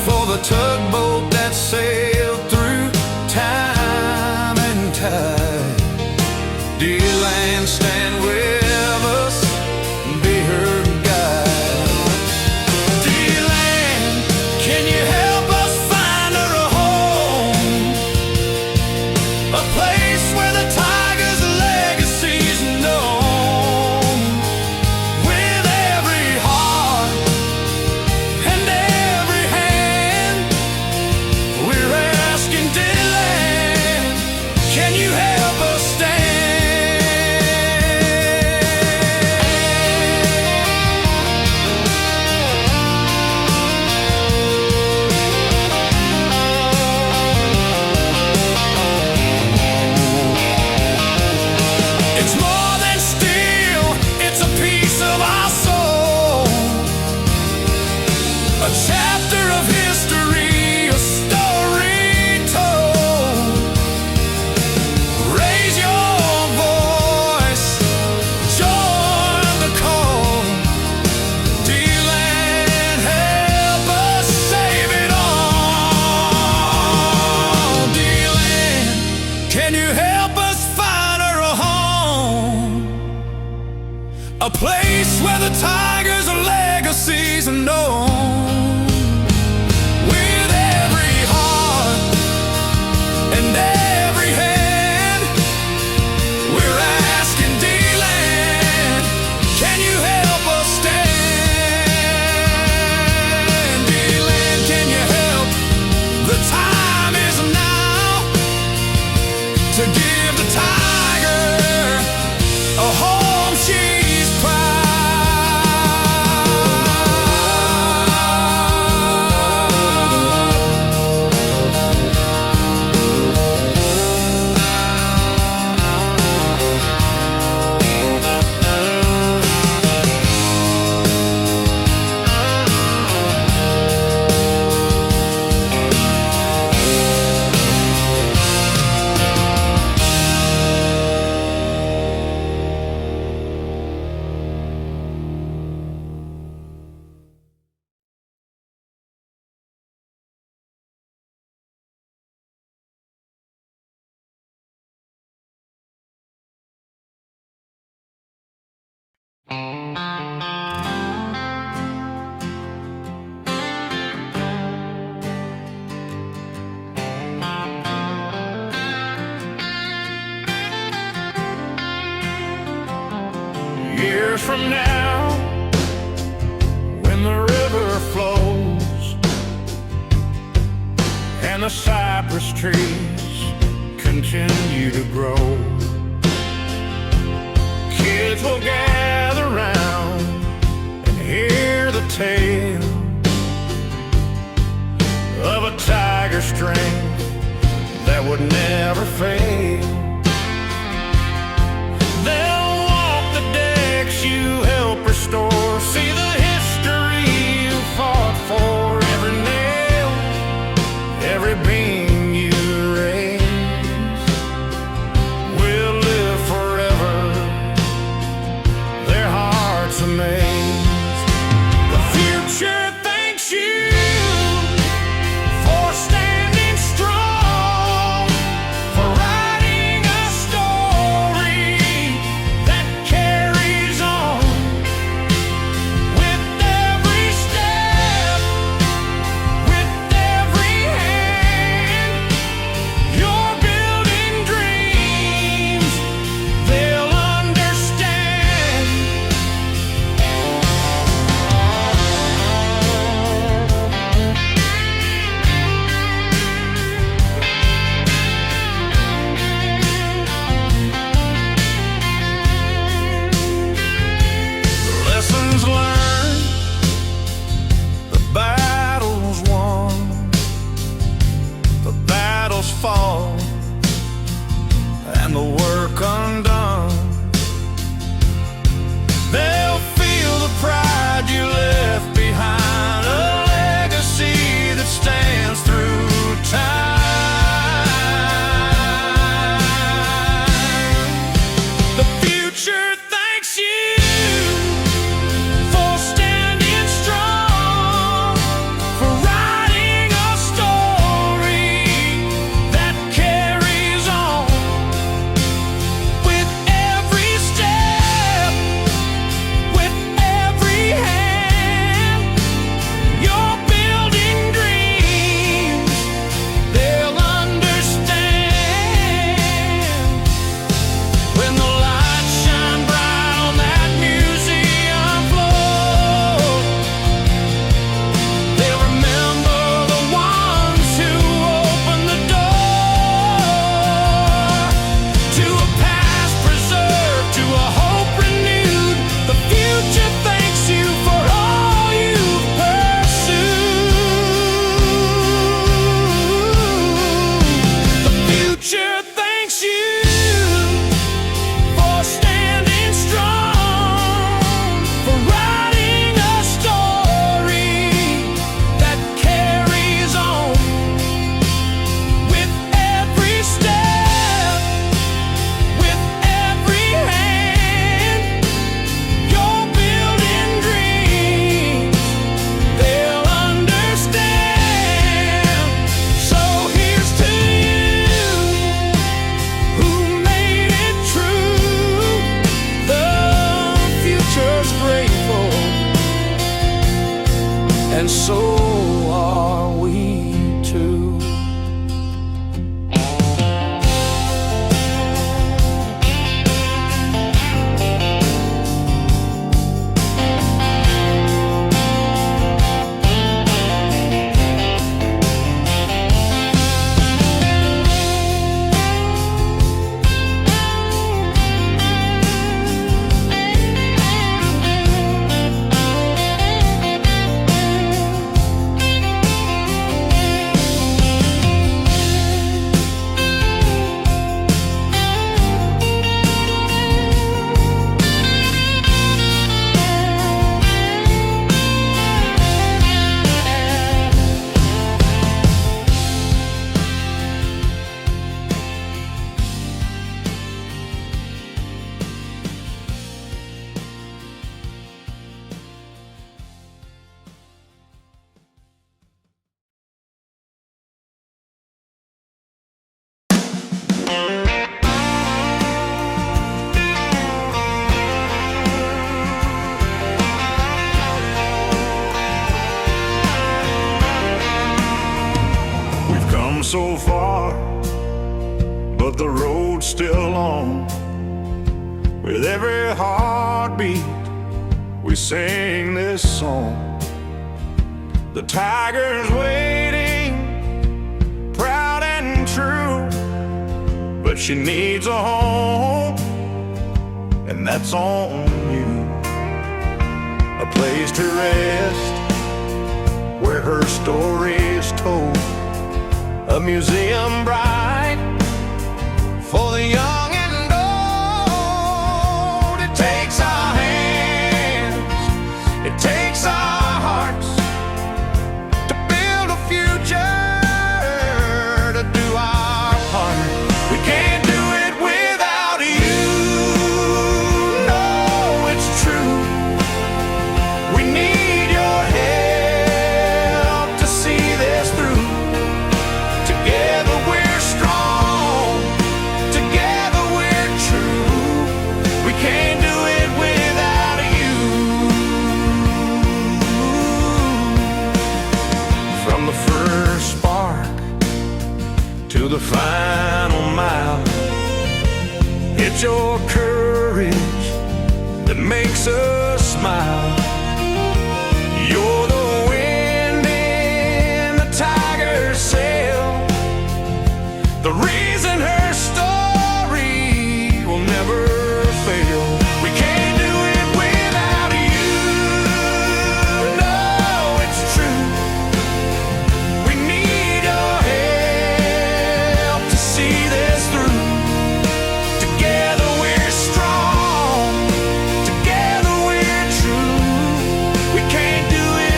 for the tugboat that sailed through time and tide. DeLand, stand with us, be her guide. DeLand, can you help us find her a home, a place where the Tiger's legacy's known? A chapter of history, a story told. Raise your voice, join the call. DeLand, help us save it all. DeLand, can you help us find her a home, a place where the Tiger's legacy's known? The time is now. the Tiger a home she's proud. Years from now, when the river flows and the cypress trees continue to grow, kids will gather round and hear the tale of a tiger's strength that would never fail. They'll walk the decks you help restore, see the history you fought for, every nail, every beam you raised will live forever, their hearts amazed. The future thanks you for standing strong, for riding but the road's still on. With every heartbeat, we sing this song. The tiger's waiting, proud and true, but she needs a home, and that's on you. A place to rest, where her story is told. A museum bright for the young and old. It takes our hands, it takes our hearts to build a future, to do our part. We can't do it without you. No, it's true. We need your help to see this through. Together we're strong, together we're true. We can't do it without you. From the first spark to the final mile, it's your courage that makes us smile. You're the wind in the tiger's sail, the reason her story will never fail. We can't do it without you. No, it's true. We need your help to see this through. Together we're strong, together we're true. We can't do it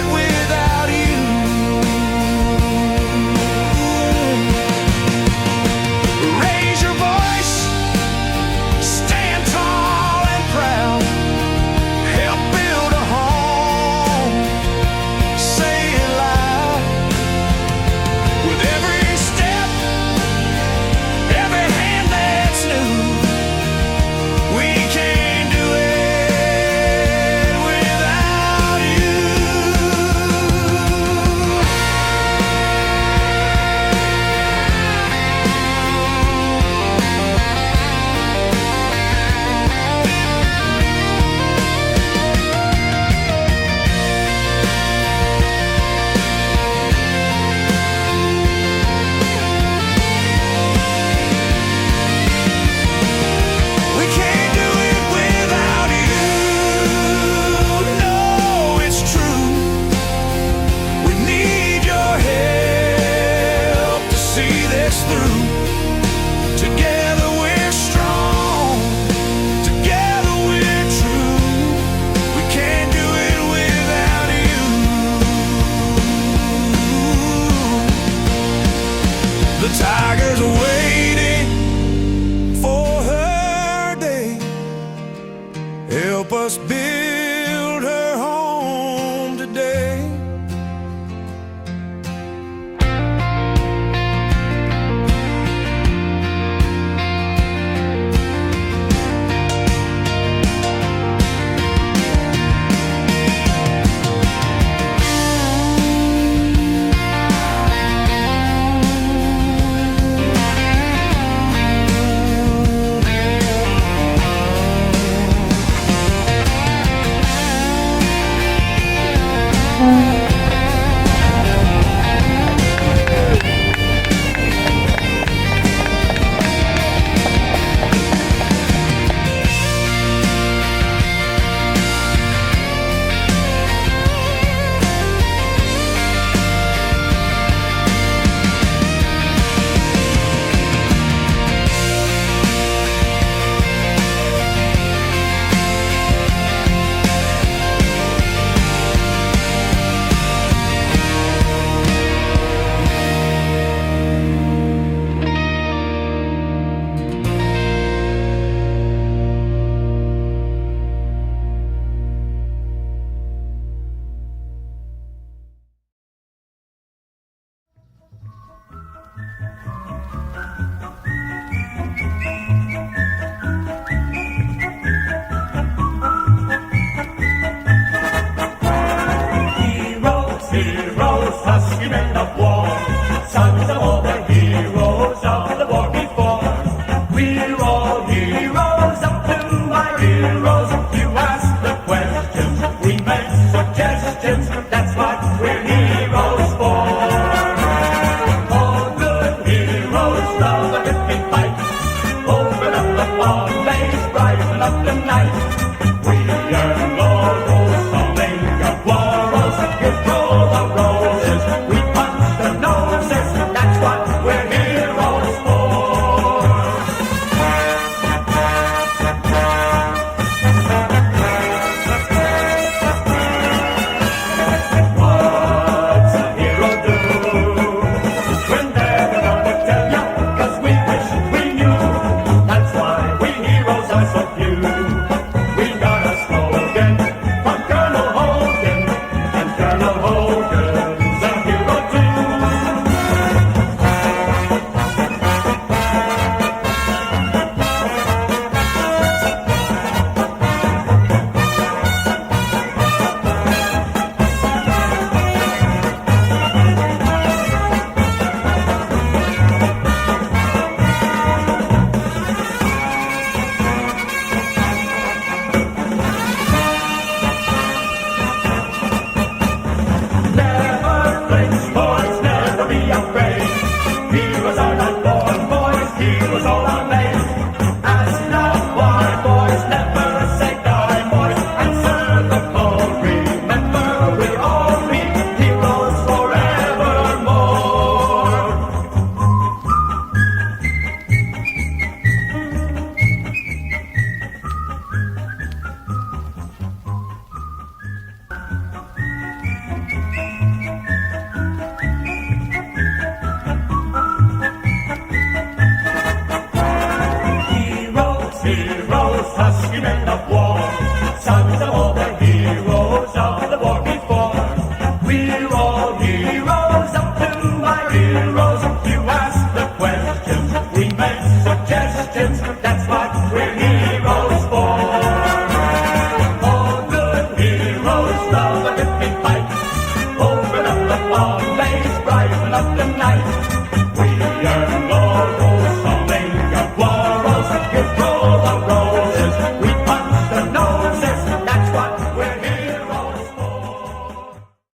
all heroes. Up to my heroes. If you ask the questions, we make suggestions. That's what we're heroes for. All good heroes love a good big fight. Open up the fog, blaze, brighten up the night. We earn laurels, so make our quarrels. You throw the roses, we punch the noses. That's what we're heroes for. What's a hero do? We're never gonna tell ya, 'cause we wish we knew. That's why we heroes are so few. We got a slogan from Colonel Hogan, and Colonel Hogan's a hero too. Never flinch, boys, never be afraid. Heroes are not born, boys, heroes all are made. Ask not why, boys, never say die, boys. Answer the call, remember we'll all be heroes forevermore. Heroes, heroes, husky men of war, sons of all the heroes of the war before. We're all heroes, up to my heroes. If you ask the questions, we make suggestions. That's what we're heroes for. All good heroes love a good big fight. Open up the fog, blaze, brighten up the night.